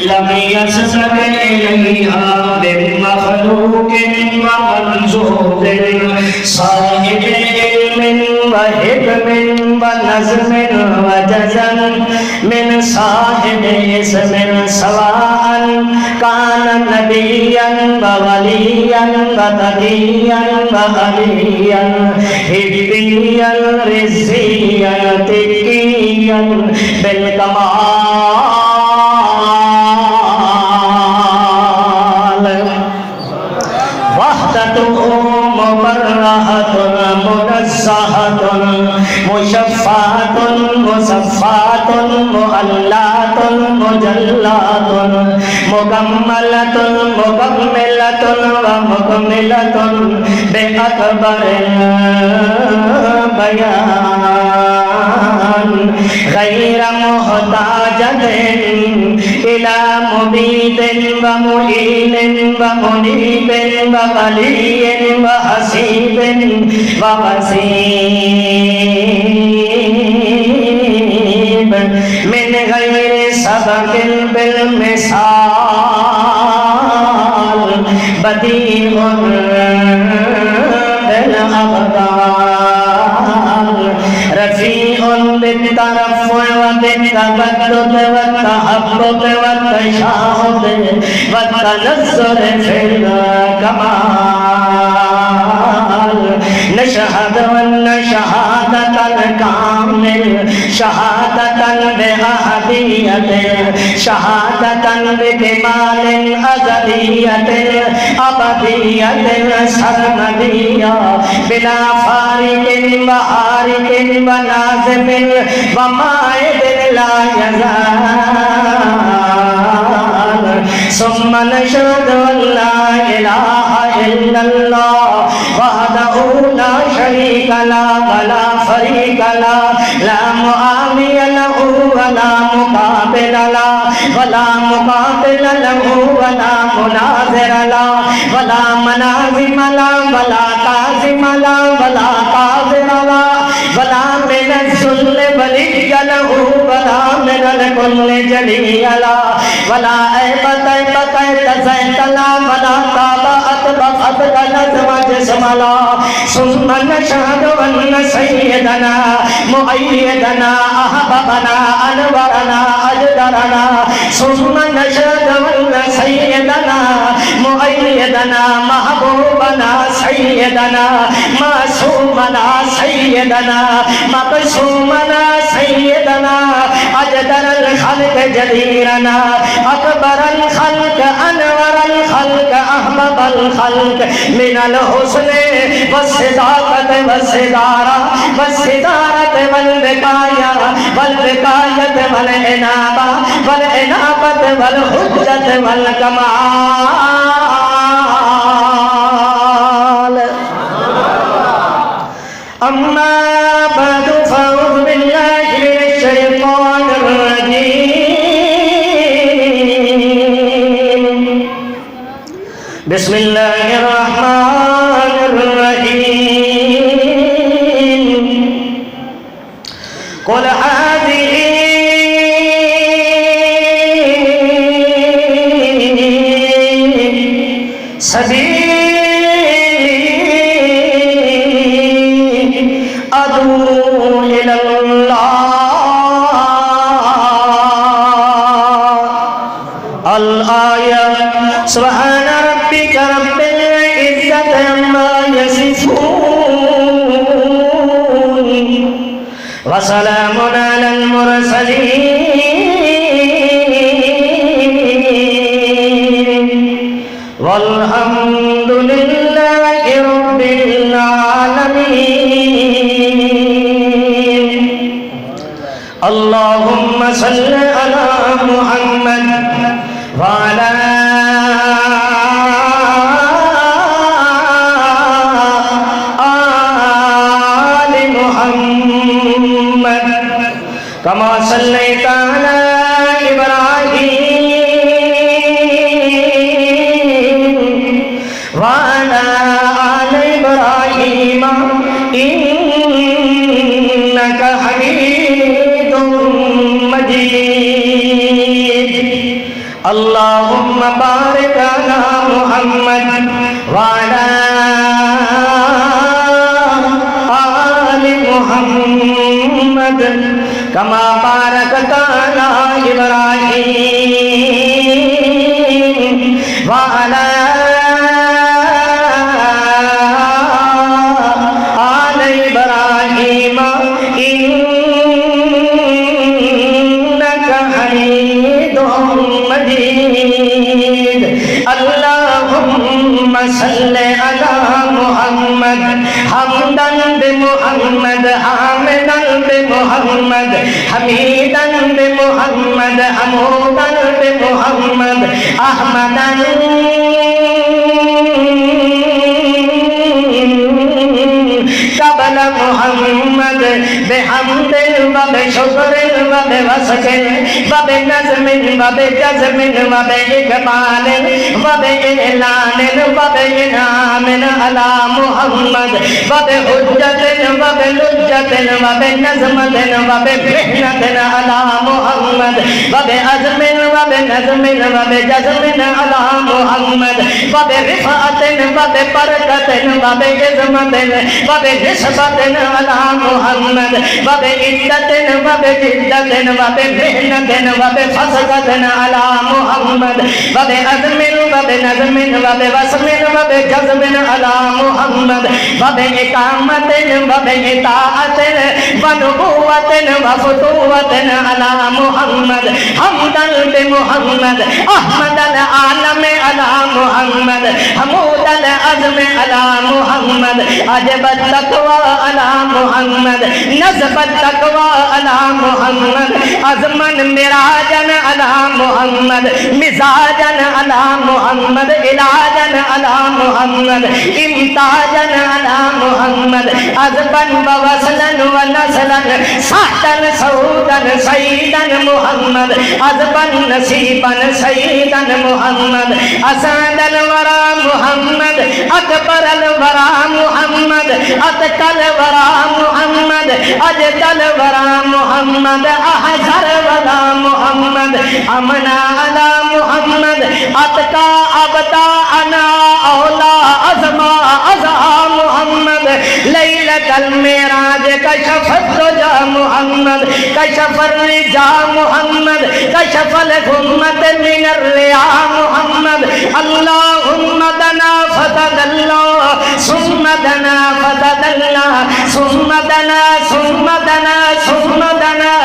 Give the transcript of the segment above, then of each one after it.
لم يسبق إليها من مخلوق ومنزوق صاحب علم وحكم ونظم وجزم من صاحب اسم سواء كان نبيا ووليا وتقيا وغنيا حبيا رزيا تقيا بالكمال وحدته مبرهة منزهة مشفعة مصفاة مؤلات مجلات مكملة مكملة ومكملة بأكبر البيان غير محتاجة إلى مبيد ومعين ومنيب وولي وحسيب ووسيب من غير سبق بالمثال بديع بالأبدال رفيع بالترفع وبالتبدد والتحبب والتشاهد والتنزل في الكمال نشهد أن شهادة الكامل شهادة بأحدية شهادة بكمال أزلية أبدية سرمدية بلا فارق وحارق ونازم ومائد لا يزال ثم نشهد أن لا إله إلا الله وحده لا شريك له ولا فريق له لا معامي له ولا مقابل له ولا مقاتل له ولا مناظر له ولا منازم له ولا قاسم له ولا قادر له ولا من الذل ولي له ولا من الكل جلي له ولا أيبت زيت له ولا طابعت بفت نزم جسم له ثم نشهد أن سيدنا مؤيدنا أحببنا أنورنا أجدرنا ثم نشهد أن سيدنا مؤيدنا محبوبنا سيدنا معصومنا سيدنا مقسومنا سيدنا أجدر الخلق جديرنا أكبر الخلق أنور الخلق أحبب الخلق من الحسن والصداقة والصدارة والصدارة والوقاية والوقاية والإنابة والإنابة والحجة والكمال أما بعد فأعوذ بالله من الشيطان الرجيم بسم الله الرحمن الرحيم قل هذه سبيلي أدعو إلى الله الآية سبحان ربك رب العزة عما يصفون وسلام على المرسلين والحمد لله رب العالمين اللهم صل على محمد وعلى آل محمد كما صليت على إبراهيم وعلى آل إبراهيم إنك حميد مجيد مجيد اللهم بارك على محمد وعلى آل محمد كما باركت على إبراهيم وعلى آل إبراهيم إنك حميد مجيد اللهم صل على محمد حمدا بمحمد حامدا بمحمد حميدا بمحمد حمودا بمحمد أحمدا قبل محمد بحمد وبشكر وبوصف وبنظم وبجزم وبإقبال وبإعلان وبإنعام على محمد وبحجة وبلجة وبنظمة وبمحنة على محمد وبعزم وبنظم وبجزم على محمد وبرفعة وببركة وبعظمة وبنسبة على محمد وبعدة وبجدة وبمحنة وبفسقة على محمد وبعزم وبنظم وبوصم وبجزم على محمد وبإقامة وبإطاعة ونبوة وفتوة على محمد حمدا بمحمد أحمد العالم على محمد حمود العزم على محمد عجب التقوى على محمد نزب التقوى على محمد عزما مراجا على محمد مزاجا على محمد علاجا على محمد امتاجا على محمد عزبا ووصلا ونسلا سعدا سعودا سيدا محمد عزبا نسيبا سيدا محمد أسعد الورى محمد أكبر الورى محمد أتقى الورى محمد أجد الورى محمد أحزر الورى محمد أمنا على محمد أتقى أبدا أنا أولى أزما أزها محمد ليلة المعراج كشف الدجى محمد كشف الرجاء محمد كشف الغمة من الرياء محمد اللهم دنا فتدلى ثم دنا فتدلى ثم دنا ثم دنا ثم دنا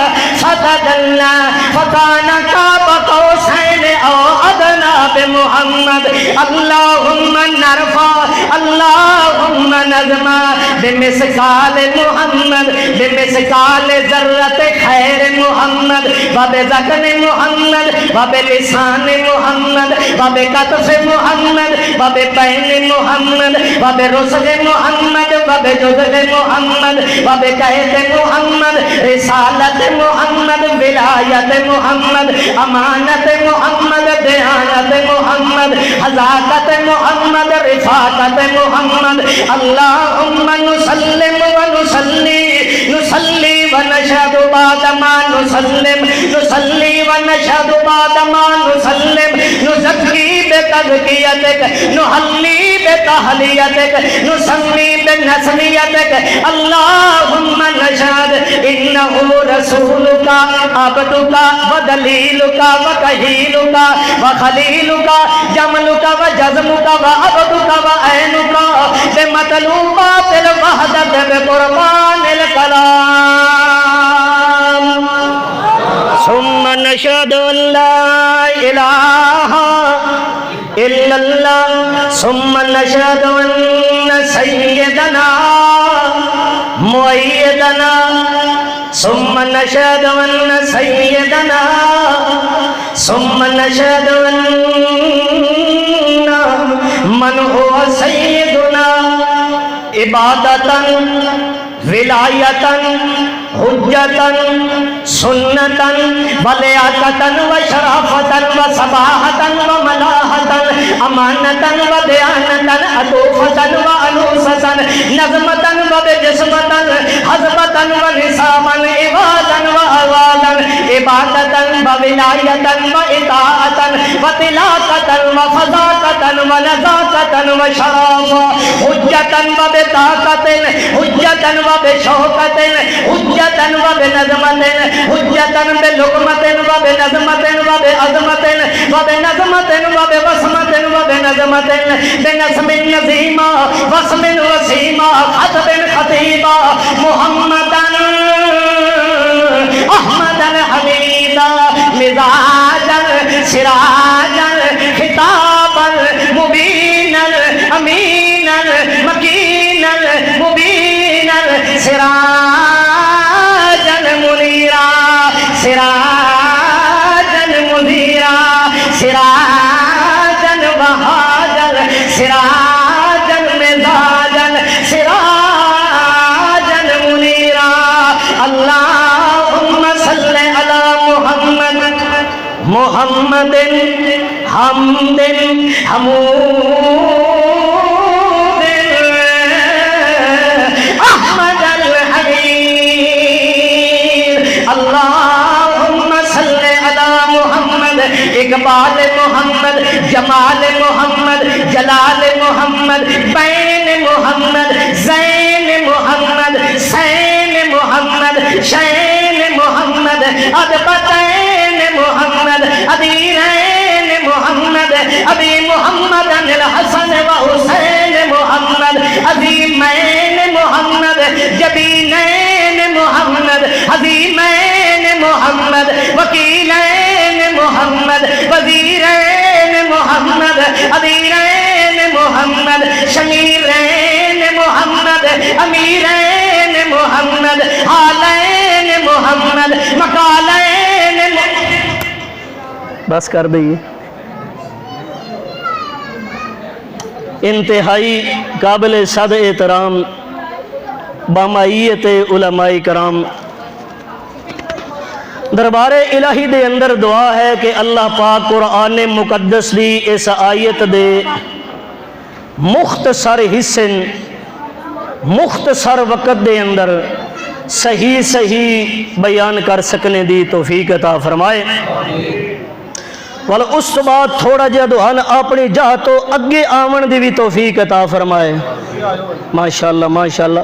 فتدلى فكان قاب قوسين أو أدنى بمحمد اللهم نرفع اللهم نظما بمثقال محمد بمثقال ذرة خير محمد وبذكر محمد وبلسان محمد وبكتف محمد وببين محمد وبرسل محمد وبجزل محمد وبكيد محمد رسالة محمد ولاية محمد أمانة محمد ديانة محمد حزاقة محمد رفاقة محمد اللهم نسلم ونصلي نصلي ونشهد بعد ما نسلم نصلي ونشهد بعد ما نسلم نزكي بتزكيتك نحلي بتحليتك نسمي بنسميتك اللهم نشهد إنه رسولك عبدك ودليلك وكهيلك وخليلك جملك وجزمك وعبدك وعينك بمطلوبات الوحدة بقربان الكلام ثم نشهد أن لا إله إلا الله ثم نشهد أن سيدنا مؤيدنا ثم نشهد أن سيدنا ثم نشهد أن من هو سيدنا عبادة ولایة حجة سنة ولیاقة وشرافة وصباحة وملاحة أمانة وديانة عطوفة وأنوسة نظمة وبجسمة حزبة ونسابا عبادا وأوالا عبادتن و ولایتن و اطاعتن و طلاقتن و فضاقتن و نزاقتن و شرافا حجتن و بطاقتن حجتن و بشوقتن حجتن و بنظمتن حجتن بلقمتن و بنظمتن و بعظمتن و بنظمتن و بوسمتن و بنظمتن بنظم نظیما وسم وسیما خطب خطیبا محمدن احمدن حمیدا مزاجن سراجن خطابن مبینن امینن مکینن مبینن سراجن منیرا سراجن منیرا سراجن بہاجن سراجن مزاجن سراجن منیرا اللہم صلی علی محمد محمد حمد حمود احمد الحبیب اللہم صلی علی محمد اقبال محمد جمال محمد جلال محمد بین محمد زین محمد سین محمد شین محمد ادبتین محمد ادیرین محمد ابی محمد الحسن و حسین محمد عظیمین محمد جبینین محمد عظیمین محمد وکیلین محمد وزیرین محمد ادیرین محمد شمیرین محمد امیرین محمد حالین محمد مقالین بس کر دئیے انتہائی قابل صد احترام بامائیت علماء کرام دربار الہی دے اندر دعا ہے کہ اللہ پاک قرآن مقدس دی اس آیت دے مختصر حصے مختصر وقت دے اندر صحیح صحیح بیان کر سکنے دی توفیق عطا فرمائے اس تو بعد تھوڑا جہا دعان اپنی جہاں تو اگے آمن دی بھی توفیق عطا فرمائے ماشاءاللہ ماشاءاللہ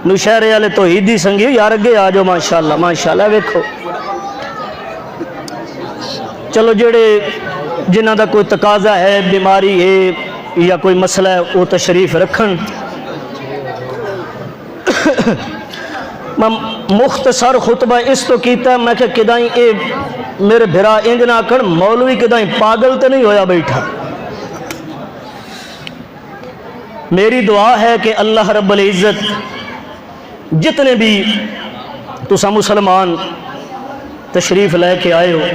نوشہرے والے توحیدی سنگیو یار اگے آ جاؤ ماشاءاللہ ماشاءاللہ ویکھو چلو جڑے جنہ دا کوئی تقاضا ہے بیماری ہے یا کوئی مسئلہ ہے وہ تشریف رکھن میں مختصر خطبہ اس تو کیتا ہے میں کہ کدائیں اے میرے بھرا انج نہ کر مولوی کدائیں پاگل تے نہیں ہویا بیٹھا میری دعا ہے کہ اللہ رب العزت جتنے بھی تسا مسلمان تشریف لے کے آئے ہو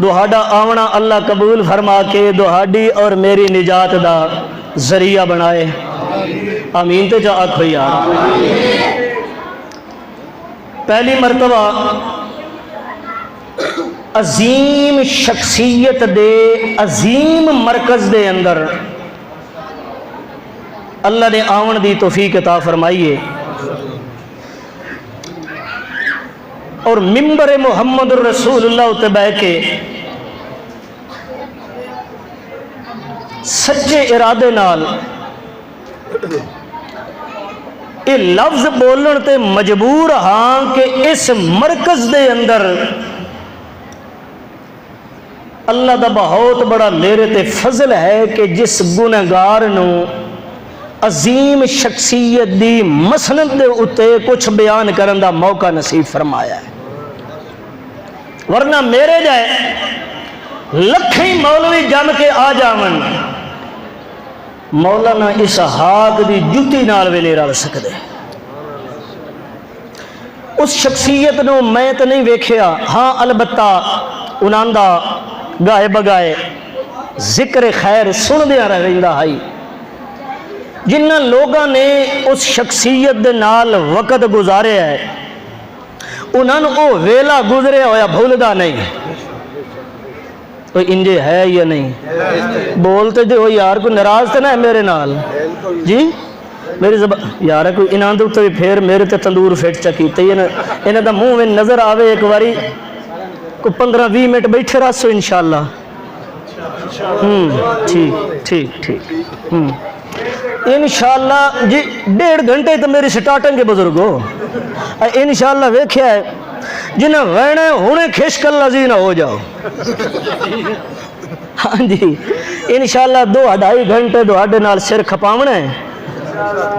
دہاڑا آونا اللہ قبول فرما کے دہاڑی اور میری نجات دا ذریعہ بنائے آمین تے جا آکھو یار پہلی مرتبہ عظیم شخصیت دے عظیم مرکز دے اندر اللہ نے آون دی توفیق عطا فرمائیے اور منبر محمد الرسول اللہ تے بیٹھ کے سچے ارادے نال یہ لفظ بولن تے مجبور ہاں کہ اس مرکز دے اندر اللہ دا بہت بڑا میرے تے فضل ہے کہ جس گنہگار نو عظیم شخصیت دی مسند دے اتے کچھ بیان کرن دا موقع نصیب فرمایا ہے ورنہ میرے جائے لکھیں مولوی جم کے آ جاون مولانا اسحاق دی جوتی نال ویلے رل سکدے اس شخصیت نو میں تے نہیں ویکھیا ہاں البتہ انہاں دا گائے بگائے ذکر خیر سن دیا رہندا ہائی جنہ لوگاں نے اس شخصیت دے نال وقت گزارے ہے انہاں کو ویلا گزرے ہویا بھولدا نہیں تو انجے ہے یا نہیں بولتے جو یار کو ناراض تھے نا میرے نال جی میری زبان یار کوئی انہاں دے اتنے پھر میرے تے تندور فٹ چکیتے انہاں دا منہ میں نظر آوے ایک باری کوئی 15-20 منٹ بیٹھے رہو انشاءاللہ. ٹھیک انشاءاللہ جی 1.5 گھنٹے تو میری سٹارٹنگ کے بزرگ ہو انشاءاللہ ویکھیا ہے جنہیں وینے ہونے کھشک اللہ زی نہ ہو جاؤ. ہاں جی انشاءاللہ 2-2.5 گھنٹے دوہاڈے نال سر کھپاونا ہے.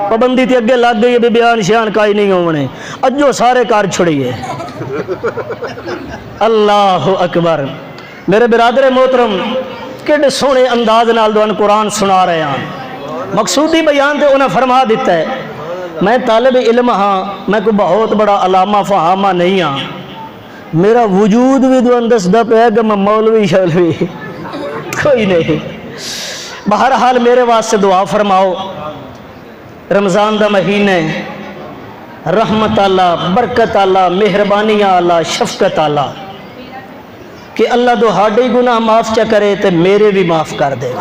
پابندی تے اگے لگ گئی ہے بیان شیان کائی نہیں ہونے اجو سارے کار چھڑیے. اللہ اکبر. میرے برادر محترم کیڑے سونے انداز نال دوان قرآن سنا رہے ہیں. مقصودی بیان تے انہیں فرما دیتا ہے میں طالب علم ہاں میں کوئی بہت بڑا علامہ فہامہ نہیں ہاں. میرا وجود بھی دوان دسدا پہ ہے کہ میں مولوی شولوی کوئی نہیں. بہرحال میرے واسطے دعا فرماؤ. رمضان دا مہینے رحمت اللہ برکت اللہ مہربانی اللہ شفقت اللہ کہ اللہ دو ہاڑے گناہ معاف چا کرے تے میرے بھی معاف کر دے.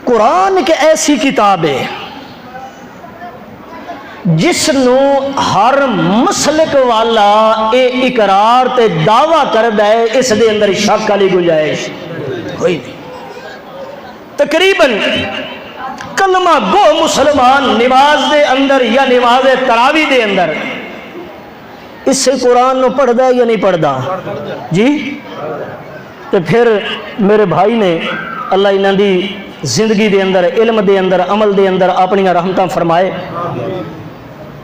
قرآن کے ایسی کتاب ہے جس نو ہر مسلک والا اے اقرار تے دعویٰ کردہ ہے اس دے اندر شک علی گنجائش کوئی نہیں. تقریباً کلمہ گو مسلمان نماز دے اندر یا نماز تراویح دے اندر اس سے قرآن نو پڑھ دا یا نہیں پڑھ دا جی. تو پھر میرے بھائی نے اللہ انہاں دی زندگی دے اندر علم دے اندر عمل دے اندر اپنی رحمتاں فرمائے.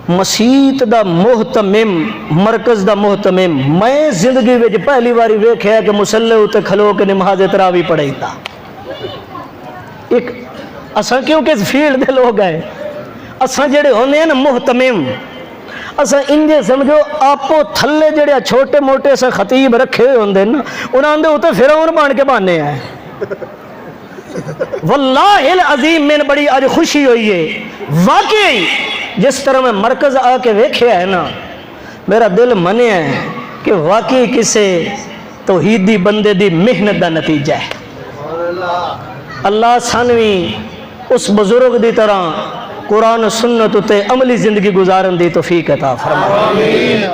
مسیت دا محتمم مرکز دا محتمم میں زندگی وچ پہلی باری ویکھیا کہ مصلی اتے کھلو کے نماز تراویح پڑھائی تا. ایک اساں کیونکہ فیلڈ دے لوگ ہیں اساں جڑے ہونے ہیں نا محتمم اساں انجے سمجھو آپو تھلے جڑے چھوٹے موٹے سے خطیب رکھے ہوئے ہوندے نا انہاں دے ہوتے فرعون بان کے بانے ہیں. واللہ العظیم میں بڑی آج خوشی ہوئی ہے واقعی جس طرح میں مرکز آ کے ویکھیا ہے نا میرا دل منے ہے کہ واقعی کسے توحیدی بندے دی محنت دا نتیجہ ہے. اللہ سانوی اس بزرگ دی طرح قرآن و سنت تے عملی زندگی گزارن دی توفیق عطا فرمائے.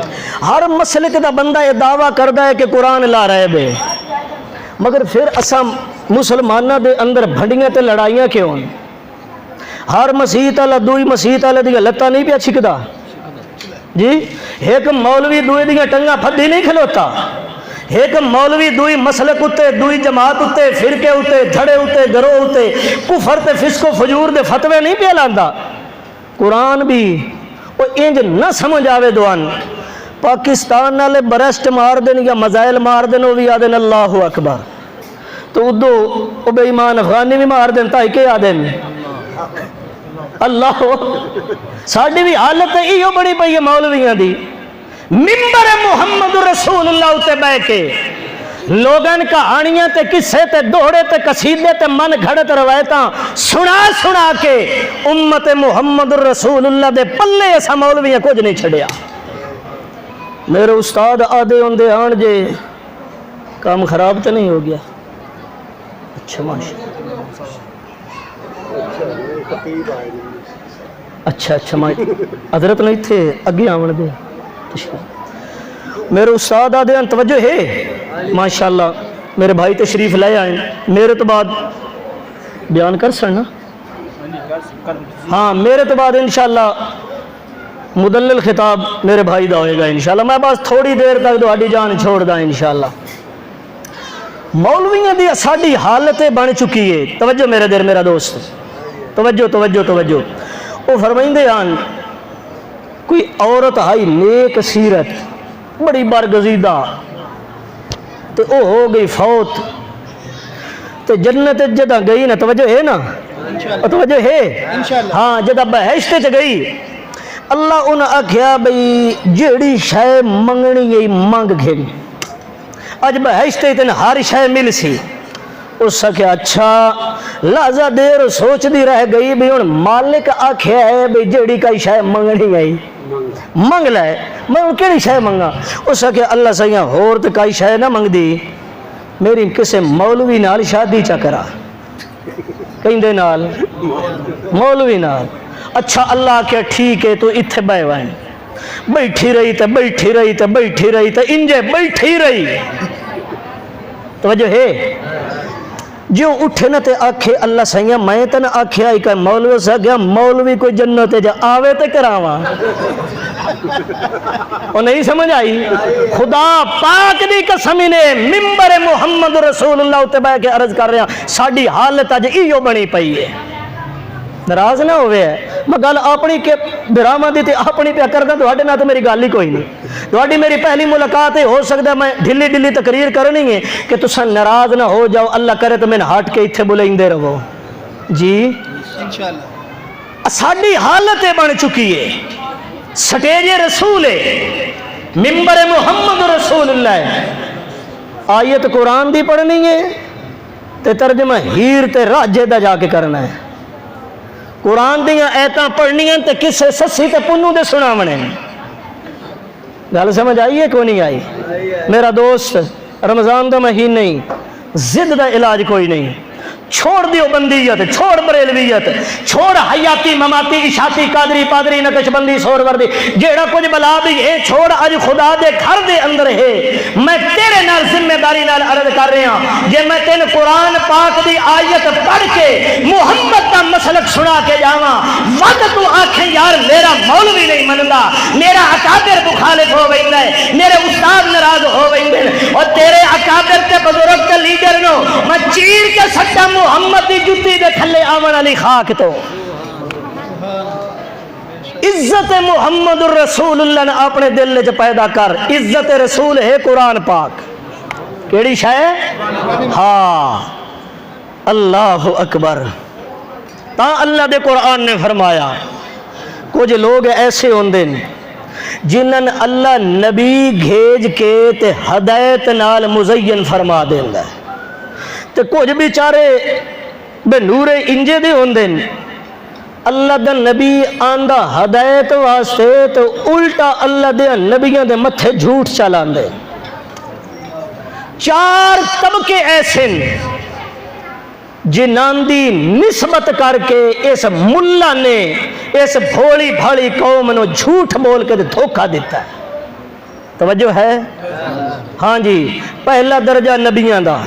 ہر مسلک دا بندہ یہ دعویٰ کردہ ہے کہ قرآن لا رہے بے مگر پھر اساں مسلمانہ دے اندر بھنڈیاں تے لڑائیاں کیوں ہیں. ہر مسیحت اللہ دوئی مسیحت اللہ دی لتہ نہیں پیا چھکدا جی. ایک مولوی دوئی دی ٹنگا پھدی نہیں کھلوتا. ایک مولوی دوئی مسلک اتے دوئی جماعت اتے فرقے اتے دھڑے اتے گروہ اتے کفر تے فسق و فجور دے فتوے نہیں پیا لاندا. قرآن بھی وہ انج نہ سمجھ آوے دوان پاکستان نالے برسٹ مار دین یا مزائل مار دین وہ بھی آدن اللہ اکبر تو ادو او بے ایمان افغانی بھی مار دین تائی کے آدن اللہ ساڑھی بھی حالت ہے ایو بڑی پئی مولویاں دی. ممبر محمد رسول اللہ اتے بے کے لوگن کہانیاں تے قصے تے دوڑے تے قصیدے تے من گھڑت روایتاں سنا سنا کے امت محمد رسول اللہ دے پلے ایسا مولویاں کچھ نہیں چھڑیا. میرے استاد آدھے ہوندے آن جے کام خراب تے نہیں ہو گیا. اچھا ماشاء اچھا حضرت نہیں تھے اگے آمن دے. میرے استاد آدھے ان توجہ ہے ماشاءاللہ میرے بھائی تشریف لے آئیں میرے تو بعد بیان کر سکنا ہاں میرے تو بعد انشاءاللہ مدلل خطاب میرے بھائی دا ہوئے گا انشاءاللہ. میں بس تھوڑی دیر تک دوہاڈی جان چھوڑ دا انشاءاللہ. مولویاں دی ساڈی حالتیں بن چکی ہے. توجہ میرے دیر میرا دوست توجہ وہ فرمائندے آن کوئی عورت ہائی نیک سیرت بڑی برگزیدہ تو او ہو گئی فوت تو جنت جدہ گئی نا توجہ ہے نا توجہ ہے ہاں جدہ بہشت گئی اللہ انہاں آکھیا بھئی جیڑی شے منگنی یہی منگ گھن اج بہشت اتنے ہر شے مل سی. اس سے کہ اچھا لازہ دیر سوچ دی رہ گئی بھی ان مالک آکھیا ہے بھی جیڑی کئی شے منگنی گئی منگ لائے میں ان کیڑی شے منگا. اس سے کہ اللہ سیاں ہور تو کئی شے نہ منگ دی میری کسے مولوی نال شادی چا کرا کہیں دے نال مولوی نال. اچھا اللہ کیا ٹھیک ہے تو اتھے بے وائن بیٹھی رہی تے بیٹھی رہی تے بیٹھی رہی تے انجے بیٹھی رہی. توجہ ہے جو اٹھے نہ تے آکھے اللہ سیاں میں تے نہ آکھے آئی کہ مولوی سے گیا مولوی کوئی جنت جا آوے تے کراواں. وہ نہیں سمجھ آئی. خدا پاک دی قسم نے منبر محمد رسول اللہ تے بیٹھ کے عرض کر رہے ہیں ساڈی حالت اج ایو بنی پئی ہے. ناراض نہ ہوئے ہے میں گل اپنی کے برامہ دی تے اپنی پہ کردا تواڈے نال تے میری گل ہی کوئی نہیں. تواڈی میری پہلی ملاقات ہے ہو سکتا ہے میں ڈھلی ڈھلی تقریر کرنی ہے کہ تساں ناراض نہ ہو جاؤ اللہ کرے تو میں ہٹ کے ایتھے بلائندے رہو جی انشاءاللہ. ساڈی حالت بن چکی ہے سٹیج رسول ہے منبر محمد رسول اللہ. آیت قرآن دی پڑھنی ہے تے ترجمہ ہیر تے راجے دا جا کے کرنا ہے. قرآن دیاں ایتاں پڑھنیاں تے کسے سسی تے پنو دے سناونے. گل سمجھ آئی ہے کوئی نہیں آئی؟ میرا دوست رمضان دا مہینہ نہیں زد دا علاج کوئی نہیں. چھوڑ دیو بندیت چھوڑ بریلویت چھوڑ حیاتی مماتی اشاعتی قادری پادری نقش بندی سور وردی جیڑا کچھ بلا بھی ہے چھوڑ اج خدا دے گھر دے اندر ہے. میں تیرے نال ذمہ داری نال عرض کر رہا ہوں جے میں تین قرآن پاک دی آیت پڑھ کے محمد دا مسلک سنا کے جاواں ود تو آکھیں یار میرا مولوی نہیں مندا میرا اکابر مخالف ہو ویندا ہے میرے استاد ناراض ہو ویندے اور تیرے اکابر تے بزرگ تے لیڈر نو میں چیر کے سٹا محمد دی جتی دے تھلے آون علی خاک تو. عزت محمد الرسول اللہ نے اپنے دل وچ پیدا کر. عزت رسول ہے قرآن پاک کیڑی شے ہاں اللہ اکبر. تا اللہ دے قرآن نے فرمایا کچھ لوگ ایسے ہوندے جنہاں اللہ نبی بھیج کے تے ہدایت نال مزین فرما دیندا ہے تے کچھ بیچارے بے نور انجے دے ہوندے اللہ دا نبی آندا ہدایت واسطے تو الٹا اللہ دے نبیاں دے متھے جھوٹ چلاندے. چار طبقے ایسے جنہاں دی نسبت کر کے اس ملا نے اس بھولی بھالی قوم نو جھوٹ بول کے دھوکہ دیتا ہے. توجہ ہے ہاں جی. پہلا درجہ نبیاں دا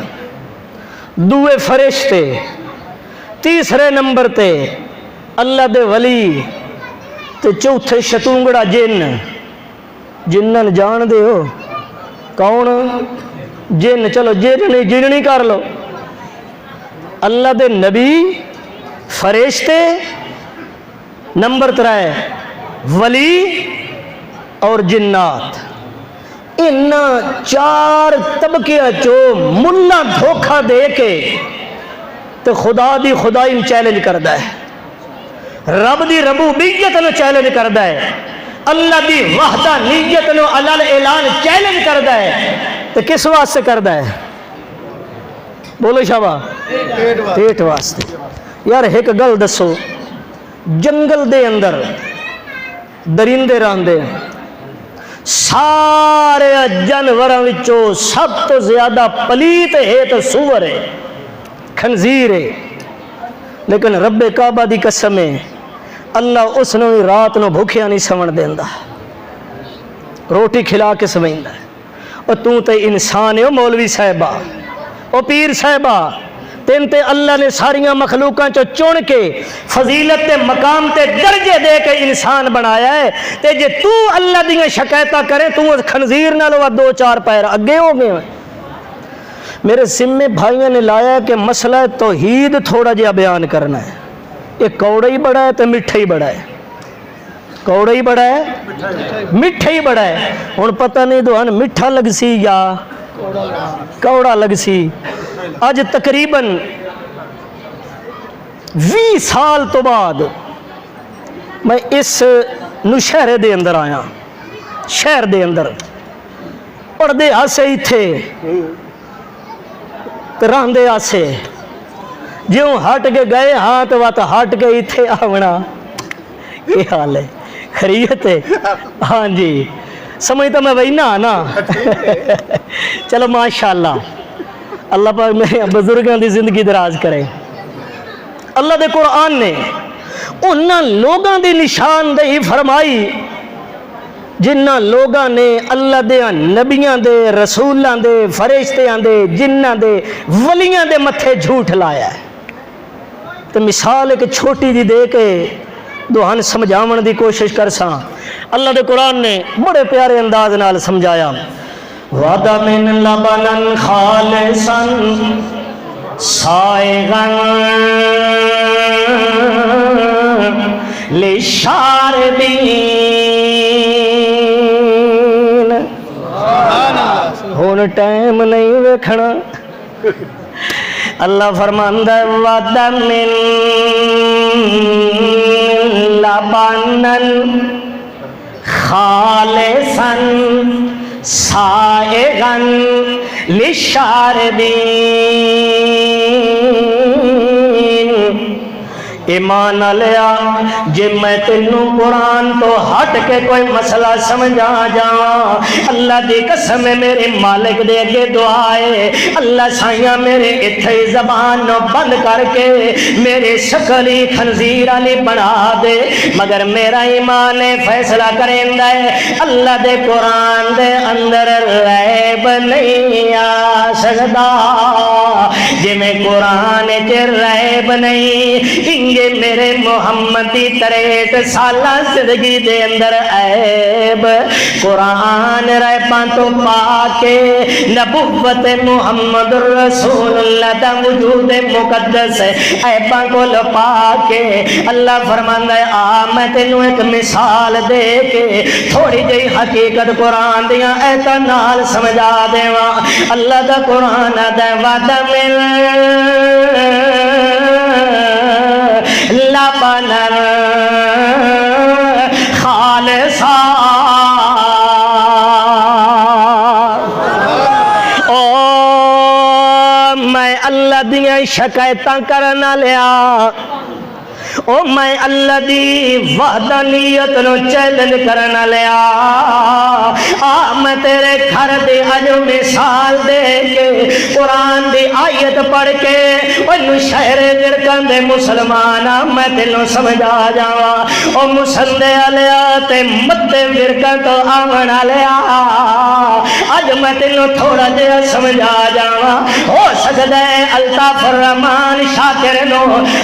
دوے فرشتے تیسرے نمبر تے اللہ دے ولی تے چوتھے شتونگڑا جن. جنن جان دے ہو کون جن چلو جن نہیں کر لو. اللہ دے نبی فرشتے نمبر 3 ولی اور جنات. ان چار طبقے چو ملا دھوکہ دے کے تو خدا دی خدائی چیلنج کردا ہے رب دی ربوبیت نو چیلنج کردا ہے اللہ دی وحدانیت نو علل اعلان چیلنج کردا ہے. تو کس واسطے کردا ہے بولو شابا پیٹ واسطے. یار ایک گل دسو جنگل دے اندر درندے راندے سارے جانوراں وچوں سب تو زیادہ پلیت ہے تو سور ہے خنزیر ہے. لیکن رب کعبہ دی قسم ہے اللہ اس نو رات نو بھوکھیا نہیں سمن دیندا روٹی کھلا کے سویندا ہے. اور تو تے انسان ہے مولوی صاحبہ او پیر صاحبہ تین تے اللہ نے ساریاں مخلوقاں چو چن کے فضیلت تے مقام تے درجے دے کے انسان بنایا ہے. تے جے تو اللہ دیاں شکایتاں کرے تو خنزیر نال 2-4 پیر اگے ہو گئے. میرے ذمے بھائیوں نے لایا ہے کہ مسئلہ توحید تھوڑا جہا بیان کرنا ہے. یہ کوڑا ہی بڑا ہے تو میٹھا ہی بڑا ہے. کوڑا ہی بڑا ہے میٹھا ہی بڑا ہے. ہن پتہ نہیں دوہن میٹھا لگ سی یا کوڑا لگ سی. اج تقریباً 20 سال تو بعد میں اس نوشہرے دے اندر آیا. شہر دے اندر پڑھدے آسے ہی تھے راندے آسے جیوں ہٹ کے گئے ہاں تو بات ہٹ کے ہی تھے آونا. یہ حال ہے خیریت ہے ہاں جی سمجھتا میں وہی نا چلو ماشاءاللہ اللہ پاک میں بزرگاں دی زندگی دراز کرے. اللہ دے قرآن نے انہاں لوگاں دی نشاندہی فرمائی جنہ لوگاں نے اللہ دے نبیاں دے رسولاں دے فرشتیاں دے جنہ دے ولیاں دے متھے جھوٹ لایا ہے۔ تو مثال ایک چھوٹی جی دے کے دوہن سمجھاون دی کوشش کرساں۔ اللہ دے قرآن نے بڑے پیارے انداز نال سمجھایا، وَعَدَ مِن لَبَنًا خَالِصًا سَائِغًا لِلشَّارِبِينَ۔ ہون ٹائم نہیں ویکھنا، اللہ فرماندا ہے وَعَدَ مِن لَبَنًا خَالِصًا سائغا للشاربین۔ ایمان لیا جے میں تینوں قرآن تو ہٹ کے کوئی مسئلہ سمجھا جاواں، اللہ دی قسم میرے مالک دے اگے دعائے، اللہ سائیاں میرے اتھے زبان نو بند کر کے میرے شکلی خنزیر علی بنا دے، مگر میرا ایمان فیصلہ کریں دے اللہ دے قرآن دے اندر ریب نہیں آ سکدا۔ جے میں قرآن چ ریب نہیں، میرے محمد دی 63 سالہ زندگی دے اندر عیب، قرآن ریباں تو پاکے نبوت محمد رسول اللہ دا وجود مقدس عیباں کو لپا کے اللہ فرماندا ہے آ میں تینوں ایک مثال دے کے تھوڑی جئی حقیقت قرآن دیاں ایتاں نال سمجھا دیواں۔ اللہ دا قرآن دا وعدہ مل لبنا خالصا، او میں اللہ دیاں شکایتاں کرنا لیا، او میں اللہ دی وحدانیت نو چیلنج کرنا لیا، آ میں تیرے گھر دی اج مثال دے کے قرآن دی آیت پڑھ کے انو شہر جرکن دے مسلمان میں تینوں سمجھا جاواں، او مسندے لیا تے مدے ورکن تو آونا لیا، اج میں تینوں تھوڑا جہا سمجھا جاواں۔ ہو سکدا ہے الطاف الرحمان شاکر نو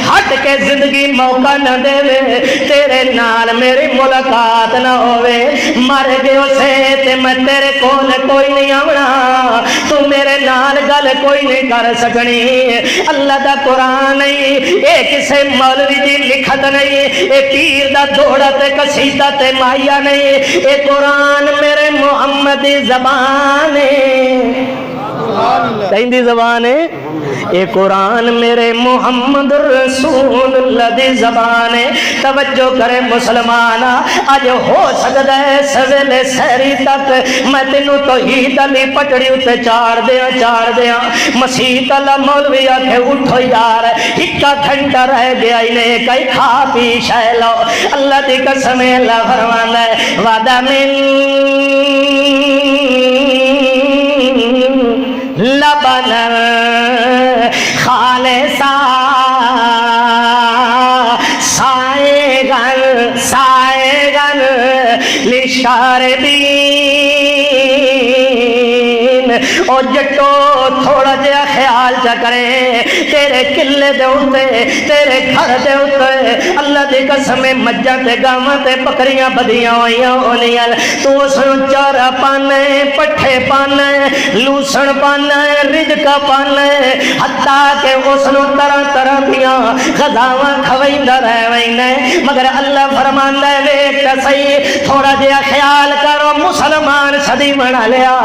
ہٹ کے زندگی موقع نہ دے، تیرے نال میری ملاقات نہ ہوئے، مر گئے اسے تے میں تیرے کول کوئی نہیں آونا، تو میرے نال گل کوئی نہیں کر سکنی۔ اللہ دا قرآن نہیں، اے کسے مولوی دی لکھت نہیں، اے پیر دا دوڑا تے قصیدہ تے ماہیا نہیں، اے قرآن میرے محمد دی زبان ہے، کہیں دی زبان ہے، اے قرآن میرے محمد رسول اللہ دی زبان ہے۔ توجہ کرے مسلمانا، آج ہو سکتا ہے سویلے سہری تک میں تینوں توحید علی پٹڑی اتے چار دیا مسیح اللہ مولوی آکھے اٹھو یار ہکا گھنٹہ رہ گیا انہیں کئی کھا پی شہ لو۔ اللہ دی قسم اللہ فرمانا ہے وعدہ من لبنا خالصا سائغا للشاربین۔ او جٹو تھوڑا جہا خیال چا کرے تیرے قلعے دے اوتے تیرے گھر دے اوتے اللہ دی قسم مجھاں تے گاواں تے بکریاں بدیاں ہوئیاں ہونیاں، تو اس نوں چارہ پانا ہے، پٹھے پانا ہے، لوسن پانا ہے، رزق پانا ہے، حتیٰ کہ اس نوں طرح طرح دیاں غذاواں کھویندا رہویندا ہے، مگر اللہ فرماندا ہے ویکھ تے صحیح تھوڑا جہا خیال کرو مسلمان صدی بنا لیا،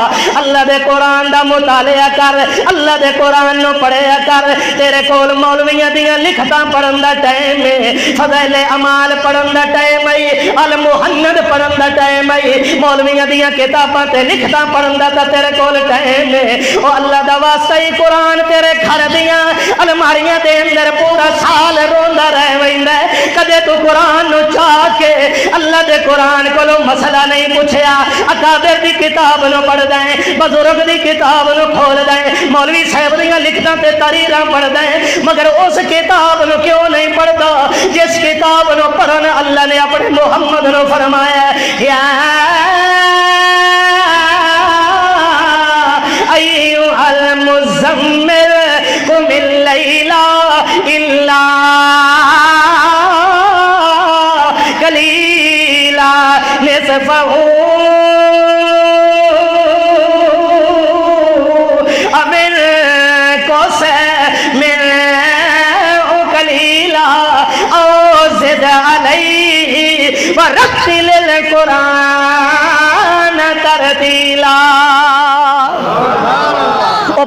اللہ دے قرآن دا مطالعہ کر، اللہ دے قرآن نو پڑھیا کر، تیرے کول مولویاں دیاں لکھتاں پڑھن دا ٹائم ہے، فضائل اعمال پڑھن دا ٹائم ہے، المحند پڑھن دا ٹائم ہے، مولویاں دیاں کتاباں تے لکھتاں پڑھن دا تیرے کول ٹائم ہے۔ او اللہ دا واسطہ ہی قرآن تیرے گھر دیاں الماریاں دے اندر پورا سال روندا رہ ویندا ہے، کدے تو قرآن نو چاہ کے اللہ دے قرآن کولو مسئلہ نہیں پوچھیا، اکابر دی کتاب نو پڑھ دیں، بزرگ دی کتاب نو کھول دیں، مولوی صاحب دیاں لکھتاں تے تحریراں پڑھدا ہے مگر اس کتاب نو کیوں نہیں پڑھدا جس کتاب نو پڑھن اللہ نے اپنے محمد نو فرمایا یا ایھا المزمل قم اللیل الا قلیلا نصفہ ورتل القرآن ترتیلا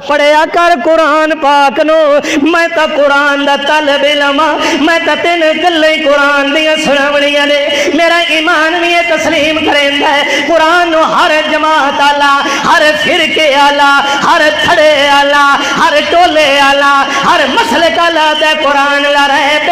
پڑھیا کر قرآن پاک نو میں تا قرآن دا طالب علم میں تا تین گلیں قرآن دیا سناونیاں نے میرا ایمان بھی تسلیم کریندا ہے قرآن نو ہر جماعت آلا ہر فرقے آلا ہر تھڑے آلا ہر ٹولے آلا ہر مسلک آلا تے قرآن لا رہب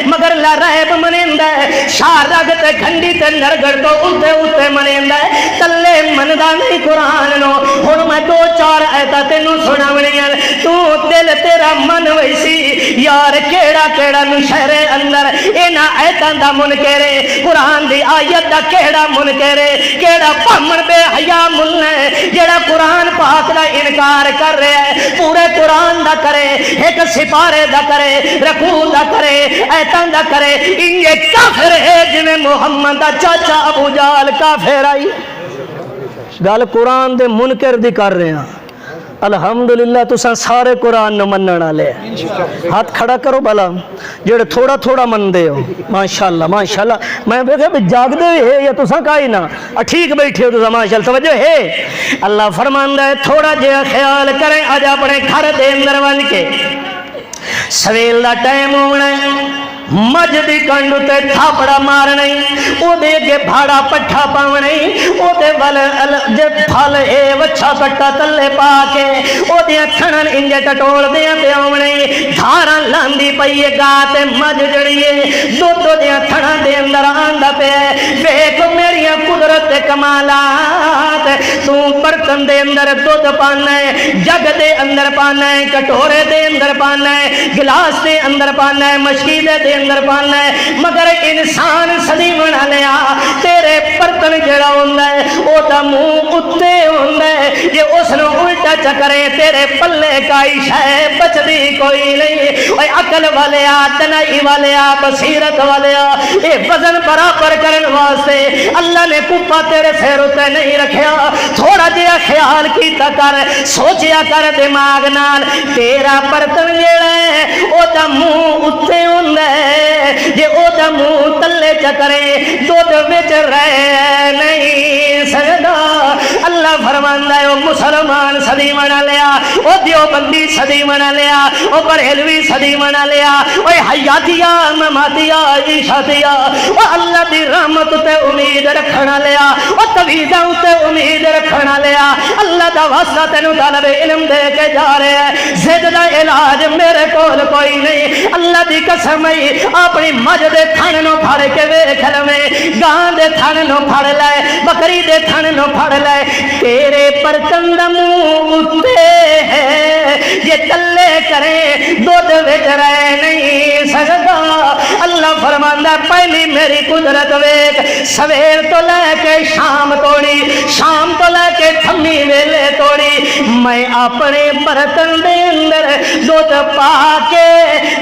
مگر لا رہب منیندا ہے شاہ رگ تے گھنڈی تے نرگڑ تو اتے اتے منیندا ہے تلے مندا نہیں قرآن نو ہن میں دو چار ایتاں تینوں سناونیاں تو دل تیرا من ویسی یار کیڑا کیڑا نشہر اندر اینا ایتاں دا منکر قرآن دی آیت دا کیڑا منکر کیڑا پامن بے حیا ملنا ہے جڑا قرآن پاک دا انکار کر رہا ہے پورے قرآن دا کرے ایک سپارے دا کرے رکوع دا کرے ایتاں دا کرے انجے کافر ہے جنہیں محمد دا چاچا ابو جال کافر آئی گل قرآن دے منکر دی کر رہے ہیں الحمدللہ تساں سارے قرآن نو منن والے ہاتھ کھڑا کرو بلا جڑے تھوڑا تھوڑا من دے ہو ماشاءاللہ ماشاءاللہ میں دیکھا بھی جاگ دے ہے یا تساں کائی نہ ٹھیک بیٹھے ہو تساں ماشاءاللہ توجہ ہے اللہ فرماندا ہے تھوڑا جہا خیال کریں اج اپنے گھر دے اندر ون کے سویل دا ٹائم ہونا ہے مجھ دی کنڈ تے تھاپڑا مارنا او دے کے بھاڑا پٹھا پاونا او دے ول جے پھل اے وچھا کٹا تلے پا کے او دے تھنن انجے ٹٹول دے پیاونا دھاراں لاندی پئی گا تے مجھ جڑیے دو دے تھنا دے اندر آندا پے ویکھ میریاں قدرت کمالات تو برتن دے اندر دودھ پانا ہے جگ دے اندر پانا ہے کٹورے دے اندر پانا ہے گلاس دے اندر پانا ہے مشکی دے اندر پانا ہے مگر انسان صدی بنا لیا تیرے برتن جڑا ہوندا ہے او دا منہ اتے ہوندا ہے جے اس نو الٹا چکرے تیرے پلے کائی شے بچدی کوئی نہیں اوے عقل والیا دنائی والیا بصیرت والیا اے وزن برابر کرن واسطے اللہ نے کپا تیرے سر تے نہیں رکھیا تھوڑا جہا خیال کیتا کر سوچیا کر دماغ نال تیرا برتن جڑا ہے او دا منہ اتے ہوندا ہے جے او دا منہ تلے چکرے دودھ وچ رہ نہیں سکدا اللہ فرماندا ہے او مسلمان صدی منا لیا او دیوبندی صدی منا لیا او بریلوی صدی منا لیا او حیاتیہ مماتیہ عیشاتیہ او اللہ دی رحمت تے امید رکھنا لیا او توحیداں تے امید رکھنا لیا اللہ دا واسطہ تینوں طالب علم دے کے جا رہے ہیں زد دا علاج میرے کول کوئی نہیں اللہ دی قسم ہے اپنی مجھ دے تھن نو پھڑ کے ویکھ لویں گاں دے تھن نو پھڑ لے بکری دے تھن نو پھڑ لے تیرے برتن دا منہ اتے ہے یہ تلے کرے دودھ وچ رہ نہیں سکدا اللہ فرماندا پہلی میری قدرت ویکھ سویر تو لے کے شام توڑی شام تو لے کے تھمی ویلے توڑی میں اپنے برتن دے اندر دودھ پا کے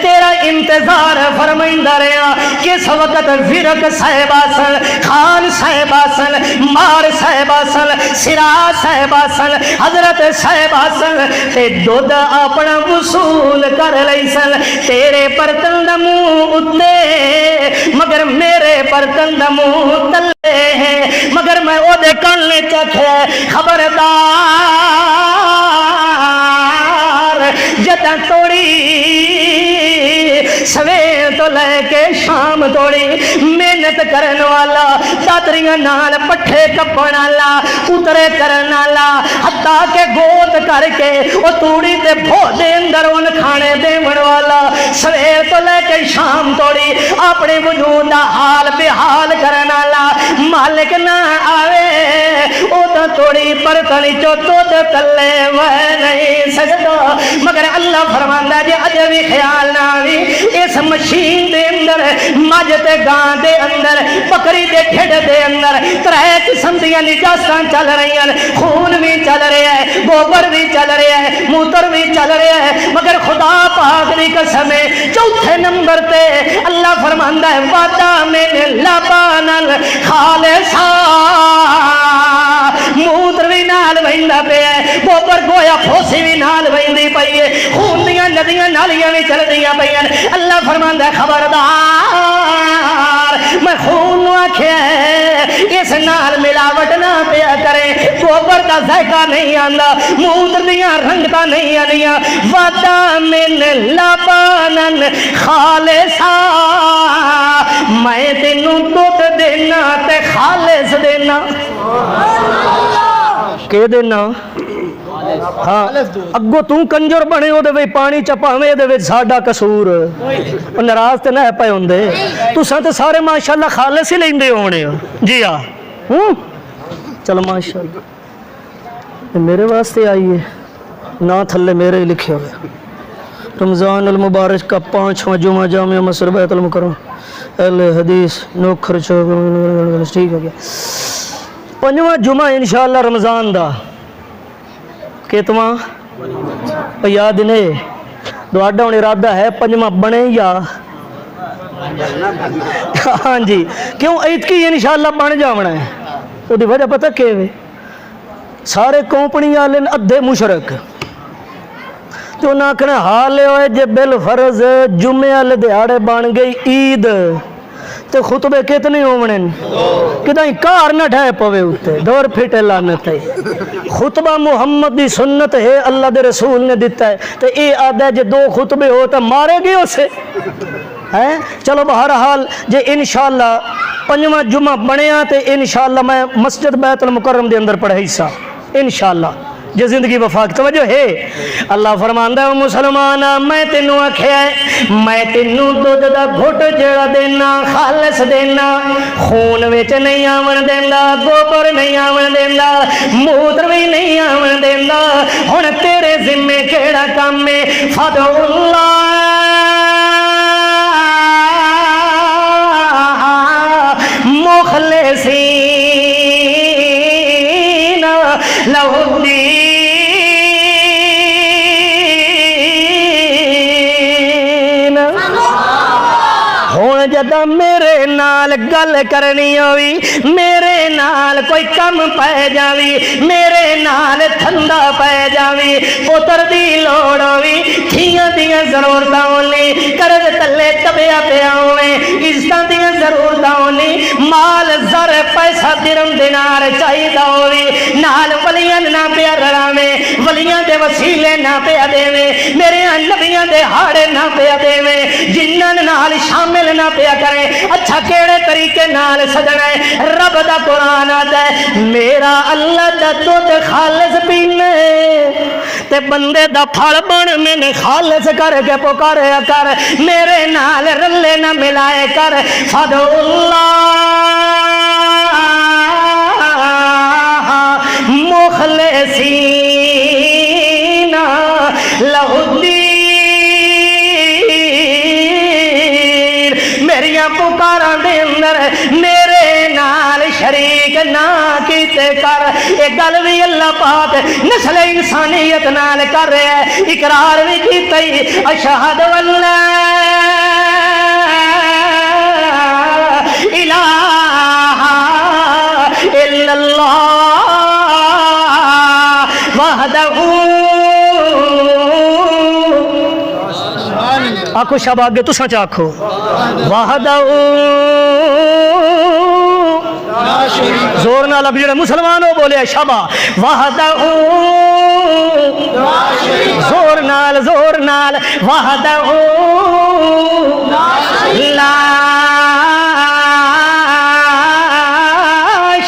تیرا انتظار فرمائندہ رہا کس وقت ورق صاحب آسن خان صاحب آسن مار صاحب آسن سرا صاحب آسن حضرت صاحب آسن تے دودھ اپنا وصول کر لیسن تیرے برتن دا منہ اتے مگر میرے برتن دا منہ تلے ہیں مگر میں او دے کنے چکھے خبردار جدہ توڑی سویر تو لے کے شام توڑی محنت کرن والا داتریاں نال پٹھے کپن والا اترے کرن والا حتیٰ کہ گوت کر کے وہ توڑی تے بھو دے اندر ان کھانے دیون والا سویر تو لے کے شام توڑی اپنے وجود دا حال بے حال کرن والا مالک نہ آوے او تو توڑی برتن چو دودھ تلے میں نہیں سکتا مگر اللہ فرماندا جے اج بھی خیال نہ آوی اس مشین دے اندر مجھ تے گاں دے اندر بکری دے ڈھڈ دے اندر ترے قسم دیاں نجاستاں چل رہی ہیں خون بھی چل رہا ہے گوبر بھی چل رہا ہے موتر بھی چل رہا ہے مگر خدا پاک دی قسم ہے چوتھے نمبر تے اللہ فرماندا ہے وعدہ من لبانن خالصا موتر بھی نال ویندا پیا ہے گوبر گویا پھوسی بھی نال ویندی پئی ہے خون دیاں ندیاں نالیاں بھی چلدیاں پئیاں اللہ فرماندا ہے خبردار میں خون نو آکھیا ہے اس نال ملاوٹ نہ پیا کرے گوبر کا ذائقہ نہیں آندا موتر دیاں رنگتاں نہیں آنیاں وعدہ من لبانن خالصا میں تینوں دودھ دینا تے خالص دینا کہ دینا ہاں اگو توں کنجر بنے او دے پانی چپاویں دے وچ ساڈا قصور ناراض تے نہ پے ہوندے تساں تے سارے ماشاءاللہ خالص ہی لیندے ہونے جی ہاں چلو ماشاءاللہ میرے واسطے آئی ہے نا تھلے میرے لکھے ہوئے رمضان المبارک کا 5واں جمعہ جامعہ مسجد بیت المکرم اہل حدیث نوکھر چوک ٹھیک ہو گیا 5واں جمعہ انشاءاللہ رمضان دا کتواں یاد نہیں دوڑا ہوں ارادہ ہے 5واں بنے یا ہاں جی کیوں عید کی انشاءاللہ بن جاونا ہے وہ دی وجہ پتہ کہ سارے کمپنی والے ادھے مشرک تو نہ کہنا حال ہوئے جے بالفرض جمعے والے دیہاڑے بن گئی عید تو خطبے کتنے ہونے کدیں کار نہ ڈھائے پوے ہوتے دور پھٹے لانت ہے خطبہ محمد دی سنت ہے اللہ دے رسول نے دیتا ہے تو اے آدھا جے 2 خطبے ہو تو مارے گے اسے چلو بہرحال جے انشاءاللہ 5واں جمعہ بنیا تو انشاءاللہ میں مسجد بیت المکرم دے اندر پڑھائی سا انشاءاللہ جو زندگی وفاق توجہ ہے اللہ فرماندا ہے مسلمان میں تینوں آکھیا ہے میں تینوں دودھ دا گھٹ جڑا دینا خالص دینا خون وچ نہیں آون دیندا گوبر نہیں آون دیندا موتر بھی نہیں آون دیندا ہن تیرے ذمے کیڑا کام ہے فدع اللہ مخلصین لہ الدین جدا میرے نال گل کرنی ہوئی میرے نال کوئی کم پہ جاوی میرے نال تھندا پہ جاوی پتر دی لوڑ ہوئی تھیاں دیاں ضرورتاں ہونی قرض تلے تبیا پیا ہوئے عزتاں دیاں ضرورتاں ہونی مال زر پیسہ درم دینار چاہیدا ہوئی نال ولیاں نہ پیا رلاویں ولیاں دے وسیلے نہ پیا دیویں میرے نبیاں دے ہاڑے نہ پیا دیویں جنہاں نال شامل نہ پیا کریں اچھا کیڑے طریقے نال سجنا ہے رب دا قرآن آتا ہے میرا اللہ دا دودھ خالص پینے تے بندے دا پھڑ بن میں خالص کر کے پکاریا کر میرے نال رلے نہ ملائے کر فدع اللہ مخلصین لہ الدین میریاں پکاراں دے اندر میرے نال شریک نہ کیتے کر یہ گل بھی اللہ پاک نسل انسانیت نال کر رہا ہے اقرار بھی کیتا ہی اشہد ان لا الہ الا اللہ وحدہ آکھو شب آگے تو سچ آکھو وحدہ زور نہ لب جڑے مسلمانوں بولے شبا وحدہ زور نال وحدہ لا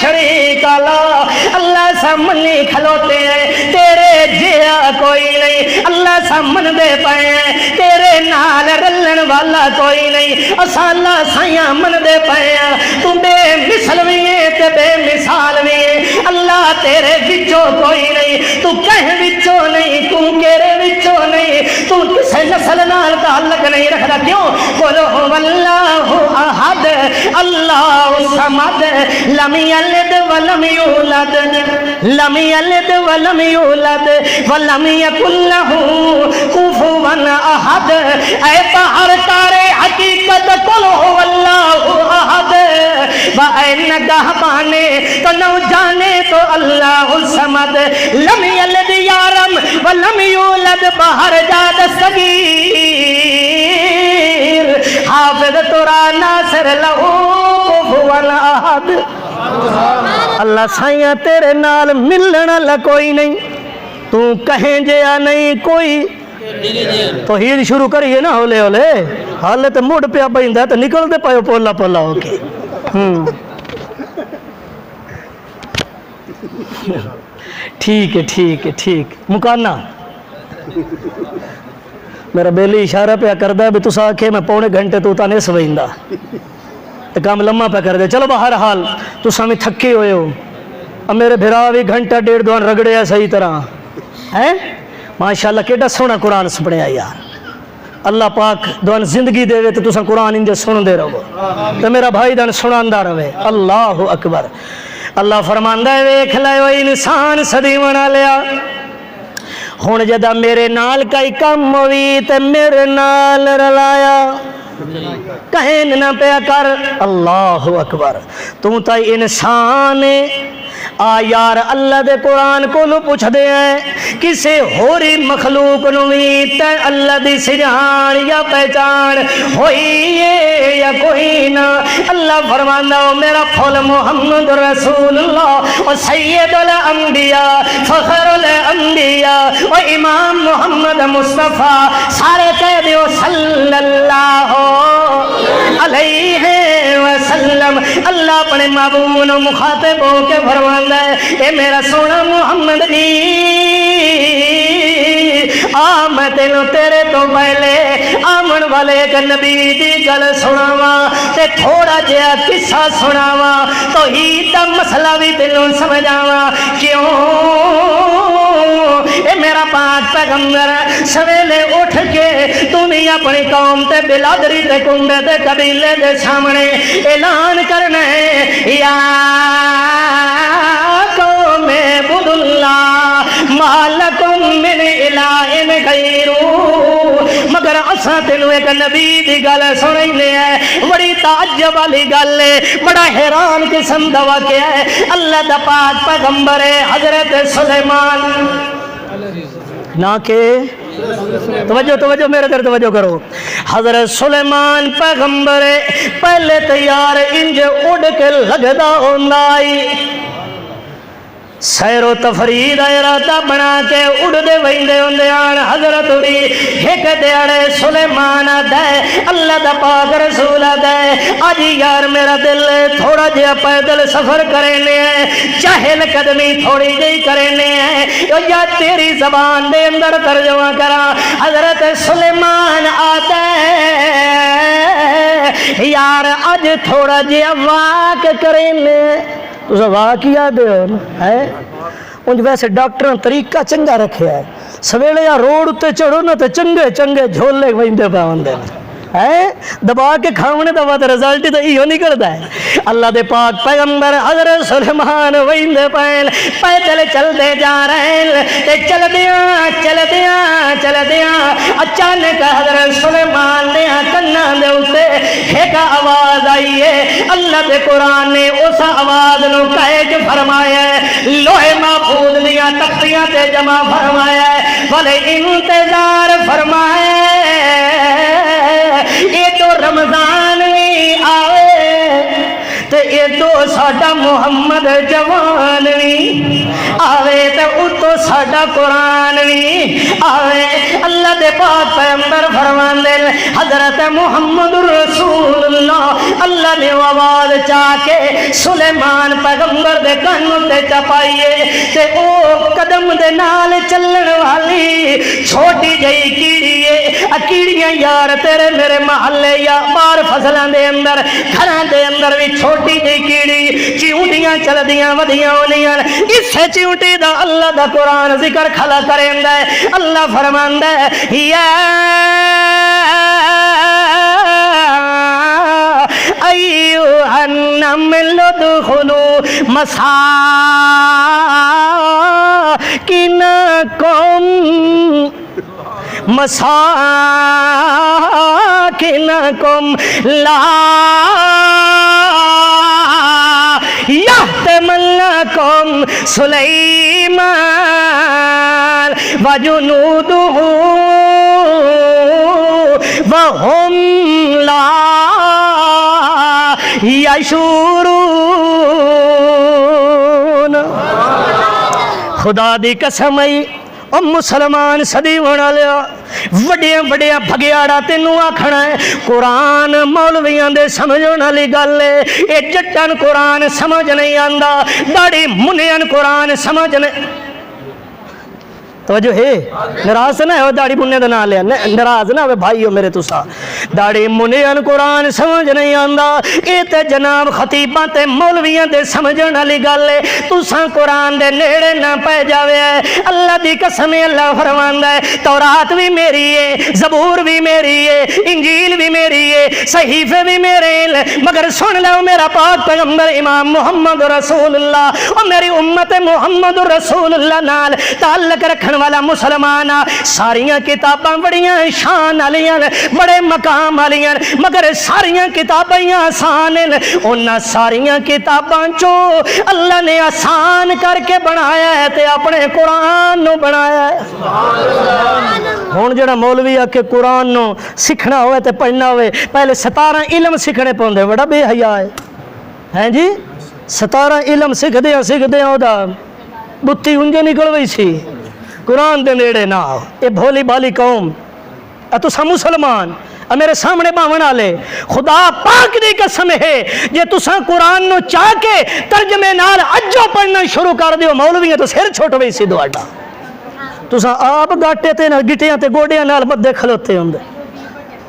شریک اللہ اللہ سامنے کھلوتے ہیں تیرے جیا کوئی نہیں اللہ سامن دے پائے تیرے نال رلن والا کوئی نہیں اسا اللہ سائیاں من دے پائے تو بے مثل بھی ہے تے بے مثال بھی ہے اللہ تیرے وچوں کوئی نہیں، تو کہیں وچوں نہیں، تو کیرے وچوں نہیں، تو کسے نسل نال تعلق نہیں رکھدا، کیوں؟ قل هو اللہ احد اللہ الصمد لم یلد ولم یولد لم یلد ولم یولد ولم یکن له کفوا احد۔ اے باہر تارے حقیقت قل هو اللہ احد، و اے نگاہ بانے تو نو جانے تو اللہ الصمد لم یلد یارم ولم یولد باہر جا دستگیر حافظ ترا ناصر لہو کفوا احد۔ اللہ سائیاں تیرے نال ملنا لکوئی نہیں، تو کہیں جیا نہیں کوئی۔ توحید شروع کریے نا ہولے ہولے، حالے تو موڑ پیا بہندہ تو نکل دے پائے پولا پولا ہو کے۔ ٹھیک ہے ٹھیک ہے ٹھیک مکانا میرا بیلی اشارہ پہ کردہ ہے بھی تو ساکھے میں پونے گھنٹے تو تانے سوئندہ تو کام لمحہ پہ کر دے۔ چلو بہرحال تو سامنے تھکے ہوئے ہو، اب میرے بھراوی گھنٹہ ڈیڑھ دوان رگڑے ہیں صحیح طرح ہیں ماشاءاللہ کیڑا سونا قرآن سپڑے آیا یار۔ اللہ پاک دوان زندگی دے وے تو تساں قرآن انجے سن دے رہو تو میرا بھائی دان سناندہ رہے۔ اللہ اکبر۔ اللہ فرماندہ ہے ویکھ لائے وہ انسان صدی منا لیا، ہون جدہ میرے نال کئی کم ہوئی تے میرے نال رلایا، کہیں نہ پیا کر۔ اللہ اکبر۔ تم تا انسان آ یار اللہ دے قرآن کو لو پوچھ دے ہیں کسے ہوری مخلوق نوی تے اللہ دی سجان یا پہچان ہوئی یا کوئی نہ۔ اللہ فرماندہ ہو میرا پھول محمد رسول اللہ و سید الانبیاء فخر الانبیاء و امام محمد مصطفیٰ سارے کہہ دیو صلی اللہ علیہ وسلم۔ اللہ اپنے معبود و مخاطب ہو کے فرماندہ ہے اے میرا سونا محمد جی میں تینوں تیرے تو پہلے آمن والے ایک نبی دی گل سناواں تے تھوڑا جہا قصہ سناواں توحید دا مسئلہ بھی تینوں سمجھاواں۔ کیوں؟ اے میرا پاک پیغمبر سویلے اٹھ کے تمہیں اپنی قوم تے بلادری تے کنبے تے قبیلے دے سامنے اعلان کرنا ہے یا قوم اعبدوا اللہ ما لکم من الہ غیرہ۔ مگر اساں تینوں ایک نبی دی گل سنائینے ہے، بڑی تعجب والی گل ہے، بڑا حیران قسم دا واقعہ ہے۔ اللہ دا پاک پیغمبر حضرت سلیمان نہ کہ توجہ میرے در توجہ کرو، حضرت سلیمان پیغمبر پہلے تیار انج اڑ کے لگدا ہوندائی، سیر و تفرید ارادہ بنا کے اڑ دے ویندے ہوندے آن حضرت اڑی ایک دیارے سلیمان دے اللہ دا پاک رسول دے آج یار میرا دل تھوڑا جہا پیدل سفر کرنے ہیں، چہل قدمی تھوڑی جہی کرنے ہیں یا تیری زبان دے اندر ترجمہ کرا۔ حضرت سلیمان آتا ہے یار آج تھوڑا جہا واک کرنے تو واقعی یاد ہے انج ویسے ڈاکٹر طریقہ چنگا رکھے ہے، سویلے یا روڈ تے چڑھو نا تے چنگے چنگے جھولے ویندے پاوندے ہے دبا کے کھاونے دا وقت رزلٹ تے ایو نکلدا ہے۔ اللہ دے پاک پیغمبر حضرت سلیمان ویندے پین پیدل چل دے جا رہے تے چل دیاں اچانک حضرت سلیمان نے کنا دے اوتے ایک آواز آئی ہے۔ اللہ دے قرآن نے اس آواز نو قید فرمایا ہے، لوح محفوظ دیاں تختیاں تے جمع فرمایا ہے، بھلے انتظار فرمایا ہے یہ تو رمضان بھی آئے تے یہ تو ساڈا محمد جوان بھی آوے تے اتو ساڈا قرآن بھی آوے۔ اللہ دے پاک پیغمبر فرماندے حضرت محمد رسول اللہ اللہ نے آواز چاہ کے سلیمان پیغمبر دے کان تے چپائیے تے او قدم دے نال چلن والی چھوٹی جئی کیڑی ہے۔ کیڑیاں یار تیرے میرے محلے یا بار فصلاں دے اندر گھراں دے اندر بھی چھوٹی جئی کیڑی چیونٹیاں چلدیاں ودیاں ہونیاں، اس چیونٹی دا اللہ دا قرآن ذکر کھلا کریندا ہے۔ اللہ فرماندا ہے یا ایھا النمل ادخلوا مساکنکم مساکنکم لا یحطمنکم سلیمان وجنودہ وہم لا یشعرون۔ خدا دی قسم ہے او مسلمان صدی ہونا لیا وڈیاں وڈیاں بھگیاڑا تینوں آکھنا ہے قرآن مولویاں دے سمجھونا لی گل ہے۔ اے جٹن قرآن سمجھ نہیں آندا، داڑی منیاں قرآن سمجھ نہیں توجہ ہے، ناراض نہ ہو داڑی منہ دا نام لیا، ناراض نہ ہو بھائیو میرے تسا داڑی منیاں قرآن سمجھ نہیں آندا، اے تے جناب خطیباں تے مولویاں دے سمجھن والی گل ہے۔ تسا قرآن دے نیڑے نہ پے جاوے، اللہ دی قسم اللہ فرماندا ہے تورات بھی میری ہے، زبور بھی میری ہے، انجیل بھی میری ہے، صحیفے بھی میرے ہیں، مگر سن لو میرا پاک پیغمبر امام محمد رسول اللہ اور میری امت محمد رسول اللہ نال تعلق رکھن والا مسلمان ساریاں کتاباں بڑیاں شان والیاں بڑے مقام والیاں، مگر ساریاں کتاباں آسان ہیں۔ انہاں ساریاں کتاباں چو اللہ نے آسان کر کے بنایا ہے تے اپنے قرآن نو بنایا ہے۔ ہن جڑا مولوی آ کے قرآن نو سیکھنا ہوئے تے پڑھنا ہوئے پہلے 17 علم سیکھنے پوندے، بڑا بے حیا ہے جی 17 علم سیکھدیاں او دا بتی انجے نکل گئی سی۔ قرآن دے نیڑے نہ آؤ، اے بھولی بالی قوم، تسا مسلمان میرے سامنے باون والے خدا پاک دی قسم ہے جے تسا قرآن نو چاہ کے ترجمے نال اجو پڑھنا شروع کر دیو مولویاں تو سر چھوٹ وئی سی دواڈا۔ تسا آپ گاٹے تے نہ گٹیاں تے گوڑیاں نال بدے کھلوتے ہوندے،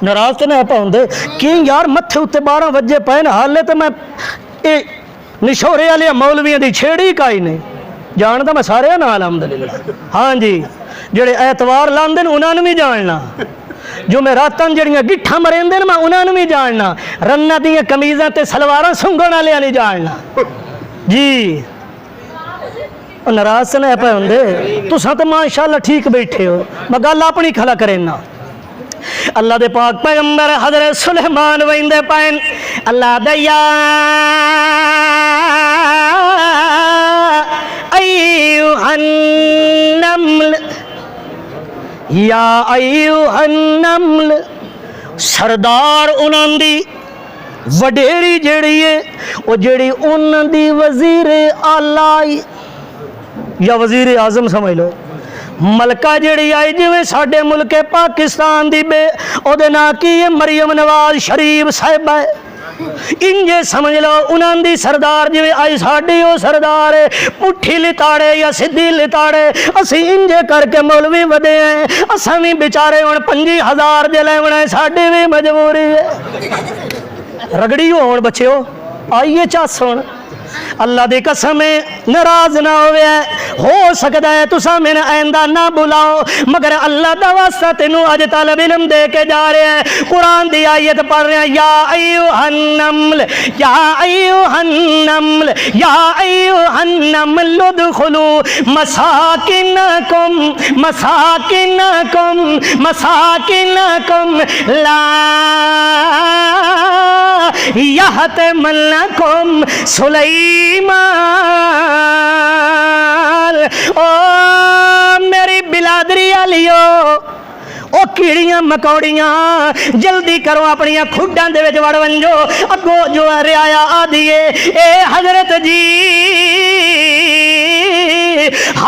ناراض تے نہ پاؤندے کہ یار متھے اتے 12 وجے پے نہ حالے تے میں اے نشورے والے مولویاں دی چھیڑی کائی نہیں جانتا، میں سارے نا الحمدللہ ہاں جی جڑے ایتوار لاندے انہاں نوں بھی جاننا، جو میں راتاں جڑیاں گٹھاں مریندے میں انہاں نوں بھی جاننا، رناں دیاں کمیزاں تے سلواراں سنگھن والیاں نہیں جاننا جی۔ ناراض نہ پے ہوندے تساں تے ماشاءاللہ ٹھیک بیٹھے ہو، میں گل اپنی کھلا کرینا۔ اللہ دے پاک پیغمبر حضرت سلیمان ویندے پائن اللہ دیا ایھا النمل یا ایھا النمل، سردار انہاں دی وڈیری جیڑی ہے وہ جیڑی انہاں دی وزیر اعلی یا وزیر اعظم سمجھ لو، ملکہ جیڑی آئی جویں ساڈے ملک پاکستان دی بے او دے نا کی مریم نواز شریف صاحبہ ہے، انجے سمجھ لو انہاں دی سردار جویں آئی ساڈی او سردار ہے، پٹھی لتاڑے یا سدھی لتاڑے اسی انجے کر کے مولوی ودے ہیں، اساں بھی بیچارے ہن 50,000 دے لیونا ہے، ساڈی بھی مجبوری ہے۔ رگڑی ہون بچیو آئیے چاس ہون، اللہ دی قسم ناراض نہ ہوئے، ہو سکتا ہے تسا میں آئندہ نہ بلاؤ مگر اللہ دا واسطہ تینوں اج طالب علم دے کے جا رہے ہیں۔ قرآن دی آیت پڑھ رہے ہیں یا ایھا النمل یا ایھا النمل یا ایھا النمل ادخلوا مساکنکم مساکنکم مساکنکم لا یحطمنکم سلیمان۔ او میری بلادری والیو او کیڑیاں مکوڑیاں جلدی کرو اپنی کھڈاں دے وچ وڑ ونجو، اگو جو رعایا آدھی اے حضرت جی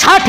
60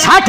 60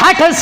60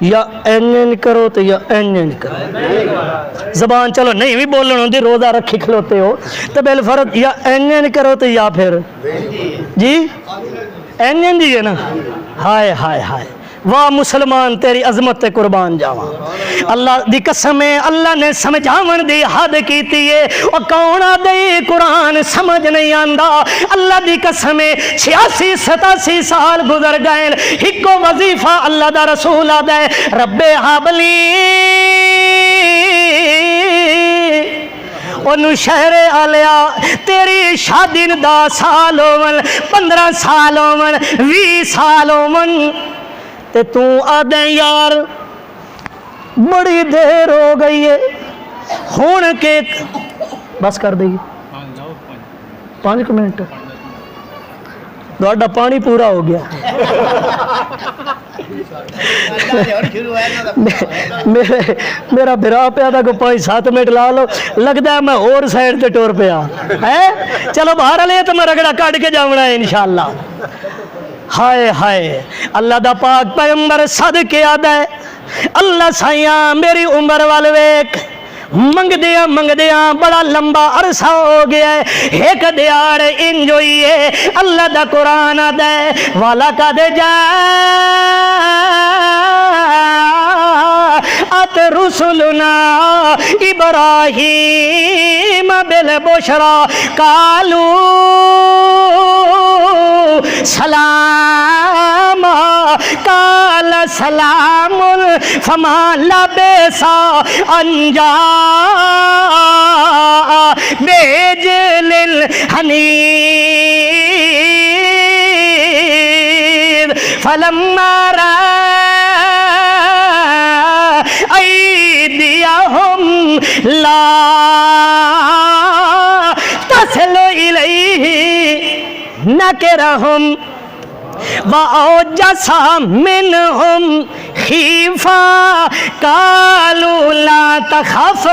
یا این کرو تو یا این کرو، زبان چلو نہیں بھی بولنا ہوتی، روزہ رکھی کھلوتے ہو تو بالفرض یا این کرو تو یا پھر جی این دیجیے نا. ہائے ہائے ہائے واہ مسلمان تیری عظمت تے قربان جاواں. اللہ دی قسم ہے اللہ نے سمجھاون دی حد کیتی ہے، او کون دے قرآن سمجھ نہیں آندا. اللہ دی قسم ہے 86-87 سال گزر گئے، ہکو وظیفہ اللہ دا رسول آدھے رب حبلی انہوں شہر آلیا تیری شادی 10 سال ہوون 15 سال ہوون 20 سال ہوون تے تو آدھے یار بڑی دیر ہو گئی ہے ہون کے بس کر دیں 5 منٹ دوڑا پانی پورا ہو گیا. میرا برا پیا تھا کہ 5-7 منٹ لا لو، لگتا ہے میں اور سائڈ تے ٹور پیا ہے. چلو باہر لے تو میں رگڑا کٹ کے جاؤنا ہے انشاءاللہ. ہائے ہائے اللہ دا پاک پیغمبر صدقے آدھا ہے اللہ سائیاں میری عمر وال ویک منگ دیاں بڑا لمبا عرصہ ہو گیا ہے. ایک دیار انجوئی ہے اللہ دا قرآن آدھا ہے والا کا دے جا ات رسولنا ابراہیم بالبشرا قالو سلام قال سلام فما لبث ان جاء بعجل حنيذ فلما رأى أيديهم لا تصل إليه نكرهم وأوجس منهم خيفة قالوا لا تخف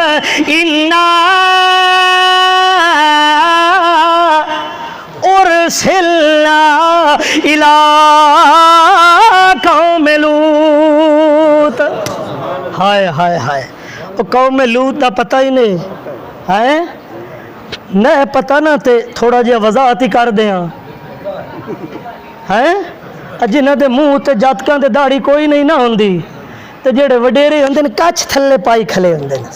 إنا أرسلنا إلى قوم لوط. ہائے ہائے ہائے قوم لوط دا پتہ ہی نہیں ہے نہ پتہ نہ تے تھوڑا جہا وضاحت ہی کر دیاں ہیں جنہاں دے منہ تے جاتکاں دے داڑھی کوئی نہیں نہ ہوندی تے جڑے وڈیرے ہوندے نے کچھ تھلے پائی کھلے ہوندے نے.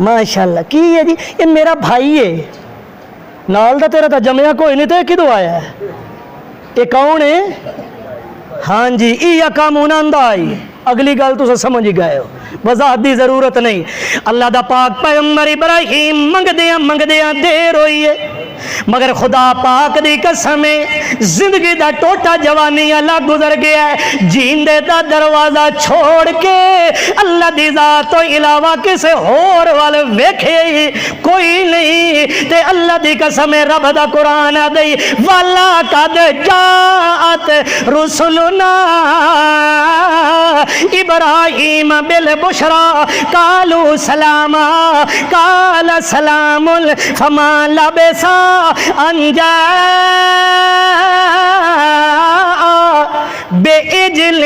ماشاءاللہ کی ہے جی یہ میرا بھائی ہے نال دا تیرا تا جمعہ کوئی نہیں تے کدو آیا ہے یہ کون ہے؟ ہاں جی یہ قانون آندا آئی اگلی گل تو سمجھ گئے ہو وضاحت دی ضرورت نہیں. اللہ دا پاک پیغمبر ابراہیم منگ دیاں دیر ہوئی ہے مگر خدا پاک دی قسم زندگی دا ٹوٹا جوانی اللہ گزر گیا ہے. جیندے دا دروازہ چھوڑ کے اللہ دی ذات تو علاوہ کسے اور وال ویکھے کوئی نہیں تے اللہ دی قسم رب دا قرآن دئی والا قد جاءت رسلنا ابراہیم بالبشرا قالوا سلاما قال سلام فما لبث ان جاء بعجل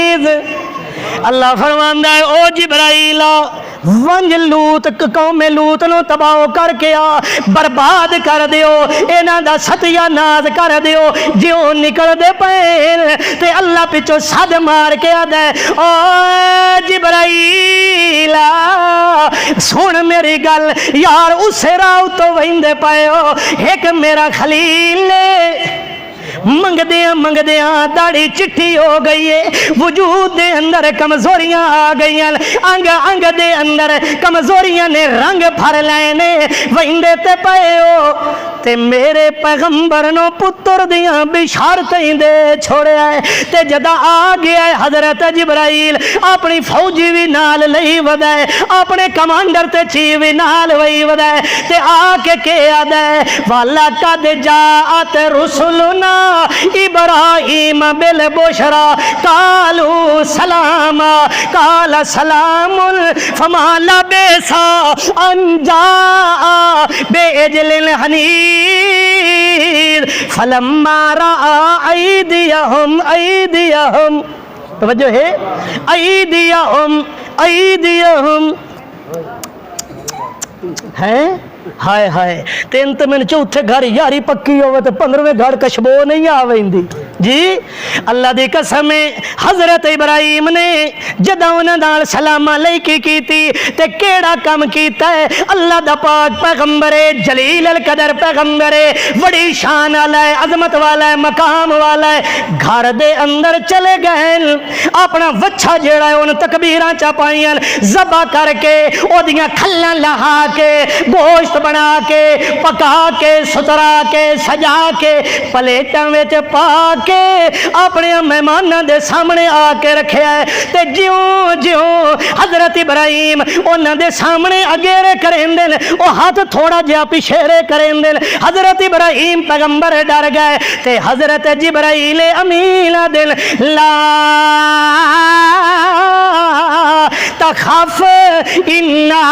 حنیذ. اللہ فرماندا ہے او جبرائیل ونج لوت قوم لوت نو تباہ کر کے آ برباد کر دیو انہاں دا ستیا ناز کر دیو جیوں نکل دے پین تے اللہ پچھو صد مار کے آدھے او جبرائیل سن میری گل یار اسے راو تو وہندے پائے ہو ایک میرا خلیل منگ دیاں داڑھی چٹھی ہو گئی ہے وجود دے اندر کمزوریاں آ گئی ہیں انگ دے اندر کمزوریاں نے رنگ بھر لینے وہندے تے پئے ہو تے میرے پیغمبر نو پتر دیاں بشارتیں دے چھوڑے آئے تے جدا آ گیا ہے حضرت جبرائیل اپنی فوجی بھی نال لئی ودائے اپنے کمانڈر تے چی بھی نال وئی ودائے تے آ کے آدھے والا قد جاءت رسولنا ابراہیم بالبشرا قالوا سلاما قال سلام فما لبث ان جاء بعجل حنیذ. شدید فلما رأى ایدیہم توجہ ہے ایدیہم ہے ہائے ہائے تین تو میں چوتھے گھر یاری پکی ہوئے تو 15ویں گھر کشبو نہیں آویندی جی اللہ دی قسم حضرت ابراہیم نے جدوں انہاں نال سلام علیکی کیتی تے کیڑا کم کیتا ہے اللہ دا پاک پیغمبر جلیل القدر پیغمبر بڑی شان والا ہے عظمت والا ہے مقام والا ہے گھر دے اندر چلے گئے اپنا وچھا جیڑا ہے ان تکبیراں چا پائیاں ذبح کر کے اودیاں کھلاں لہا کے گوشت بنا کے پکا کے سترا کے سجا کے پلیٹاں وچ پا کے اپنے مہماناں دے سامنے آ کے رکھیا ہے تے جیوں جیوں حضرت ابراہیم انہاں دے سامنے اگیرے کریندے نے او ہاتھ تھوڑا جہا پیچھے کریندے نے حضرت ابراہیم پیغمبر ڈر گئے تے حضرت جبرائیل امین دل لا تخف انا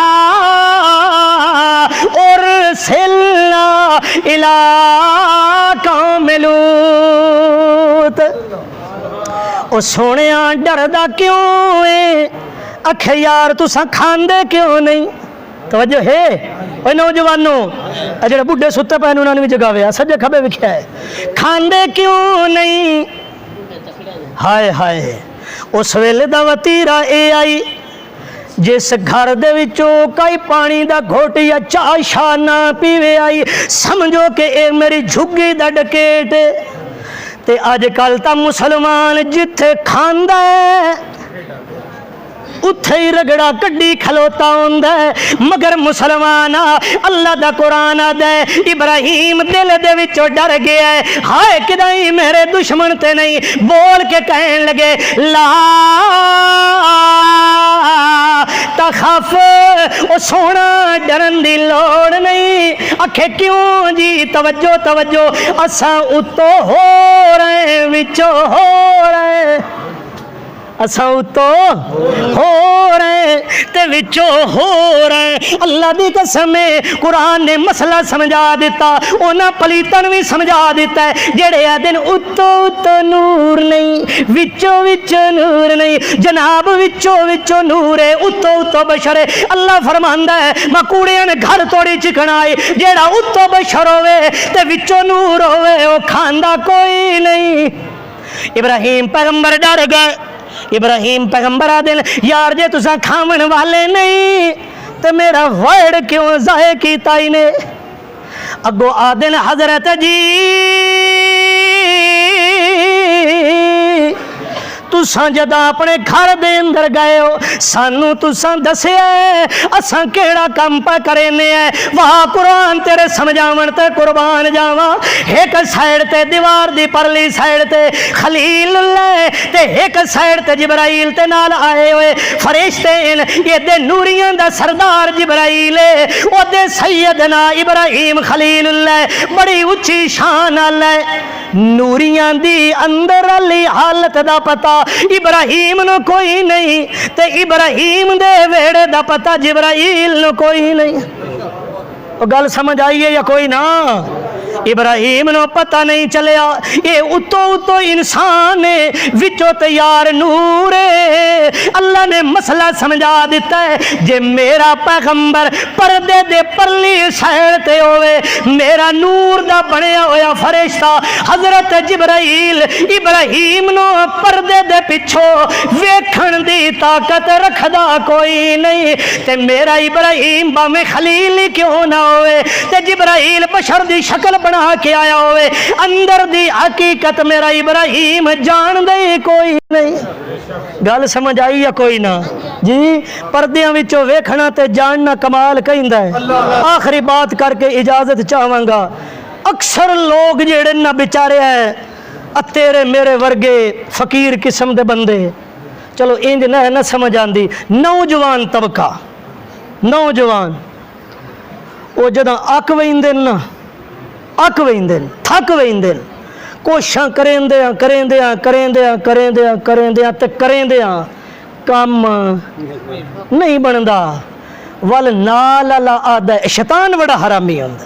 ارسلنا الى قوم لوط او سونیا ڈردا کیوں اے اکھے یار تساں کھاندے کیوں نہیں توجہ ہے اے نوجوانوں اے جڑے بڈھے ستے پے انہاں نوں بھی جگاویا سجے کھبے وکھیا ہے کھاندے کیوں نہیں ہائے ہائے اس ویلے دا وتیرا اے آئی جس گھر دے وچوں کئی پانی دا گھوٹ یا چائے شاہ نہ پیوے آئی سمجھو کہ اے میری جھگی دا ڈکیٹ تے اج کل تا مسلمان جتھے کھاندا ہے اتھے ہی رگڑا کڈی کھلوتا ہوندا ہے مگر مسلمان اللہ دا قرآن آدا ہے ابراہیم دل دے وچوں ڈر گیا ہے ہائے کدائیں میرے دشمن تے نہیں بول کے کہن لگے لا تخف او سونا ڈرن دی لوڑ نہیں اکھے کیوں جی توجہ توجہ اساں اتو ہو رہے وچوں ہو رہے اساں اتو ہو رہے تے وچوں ہو رہے اللہ دی قسم قرآن نے مسئلہ سمجھا دیتا انہاں پلیتن بھی سمجھا دیتا ہے جڑے آدن اتو اتو نور نہیں وچوں وچوں نور نہیں جناب وچوں وچوں نور ہے اتو اتو بشر ہے اللہ فرماندا ہے میں کوڑیاں نے گھر توڑی چکن آئی جڑا اتو بشر ہوئے تے وچوں نور ہوئے وہ کھاندا کوئی نہیں ابراہیم پیغمبر ڈر گئے ابراہیم پیغمبر آدن یار جے تساں کھاون والے نہیں تے میرا ورڈ کیوں ضائع کیتا ہی نے اگو آدن حضرت جی تساں جدا اپنے گھر دے اندر گئے ہو سانو تساں دسیا ہے اساں کیڑا کم پہ کرینے ہیں وہاں قرآن تیرے سمجھاون تے قربان جاواں ایک سائیڈ تے دیوار دی پرلی سائیڈ تے خلیل اللہ تے ایک سائیڈ تے جبرائیل تے نال آئے ہوئے فرشتے یہ دے نوریاں دا سردار جبرائیل او دے سیدنا ابراہیم خلیل اللہ بڑی اچھی شان اللہ نوریاں دی اندر علی حالت دا پتا ابراہیم نو کوئی نہیں تے ابراہیم دے ویڑے دا پتا جبرائیل نو کوئی نہیں گل سمجھ آئیے یا کوئی نہ ابراہیم نو پتہ نہیں چلیا یہ اتو اتو انسان ہے وچو تیار نور ہے اللہ نے مسئلہ سمجھا دیتا ہے جے میرا پیغمبر پردے دے پرلی سائیڈ تے ہوئے میرا نور دا بنیا ہویا فرشتہ حضرت جبرائیل ابراہیم نو پردے دے پچھو ویکھن دی طاقت رکھدا کوئی نہیں تے میرا ابراہیم باویں خلیل کیوں نہ ہوئے تے جبرائیل بشر دی شکل بنا کے آیا ہوئے اندر دی حقیقت میرا ابراہیم جان دے کوئی نہیں گل سمجھ آئی یا کوئی نہ جی پردیاں وچوں ویکھنا تے جاننا کمال کہندا ہے آخری بات کر کے اجازت چاہواں گا اکثر لوگ جڑے نہ بیچارے ہیں تیرے میرے ورگے فقیر قسم دے بندے چلو انج نہ سمجھ آندی نوجوان طبقہ نوجوان وہ جداں اک ویندن نا اک ویندن تھک ویندن کوشاں کریندیاں تے کریندیاں کام نہیں بندا ول نال اللہ آدھا شیطان بڑا حرامی ہوندا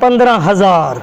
15,000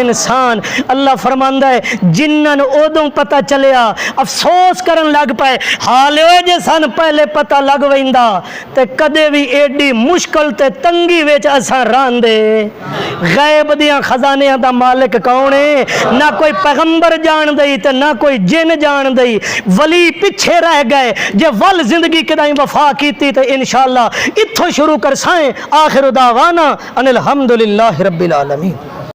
انسان اللہ فرماندا ہے جنن ادوں پتہ چلیا افسوس کرن لگ پائے حال ہوئے جے سن پہلے پتہ لگ ویندا تے کدے بھی ایڈی مشکل تے تنگی وچ اساں راندے غیب دیاں خزانیاں دا مالک کون ہے نہ کوئی پیغمبر جان دئی تے نہ کوئی جن جان دئی ولی پیچھے رہ گئے جے ول زندگی کدائیں وفا کیتی تے انشاءاللہ اتھوں شروع کر سائیں آخر دعوانا ان الحمدللہ رب العالمین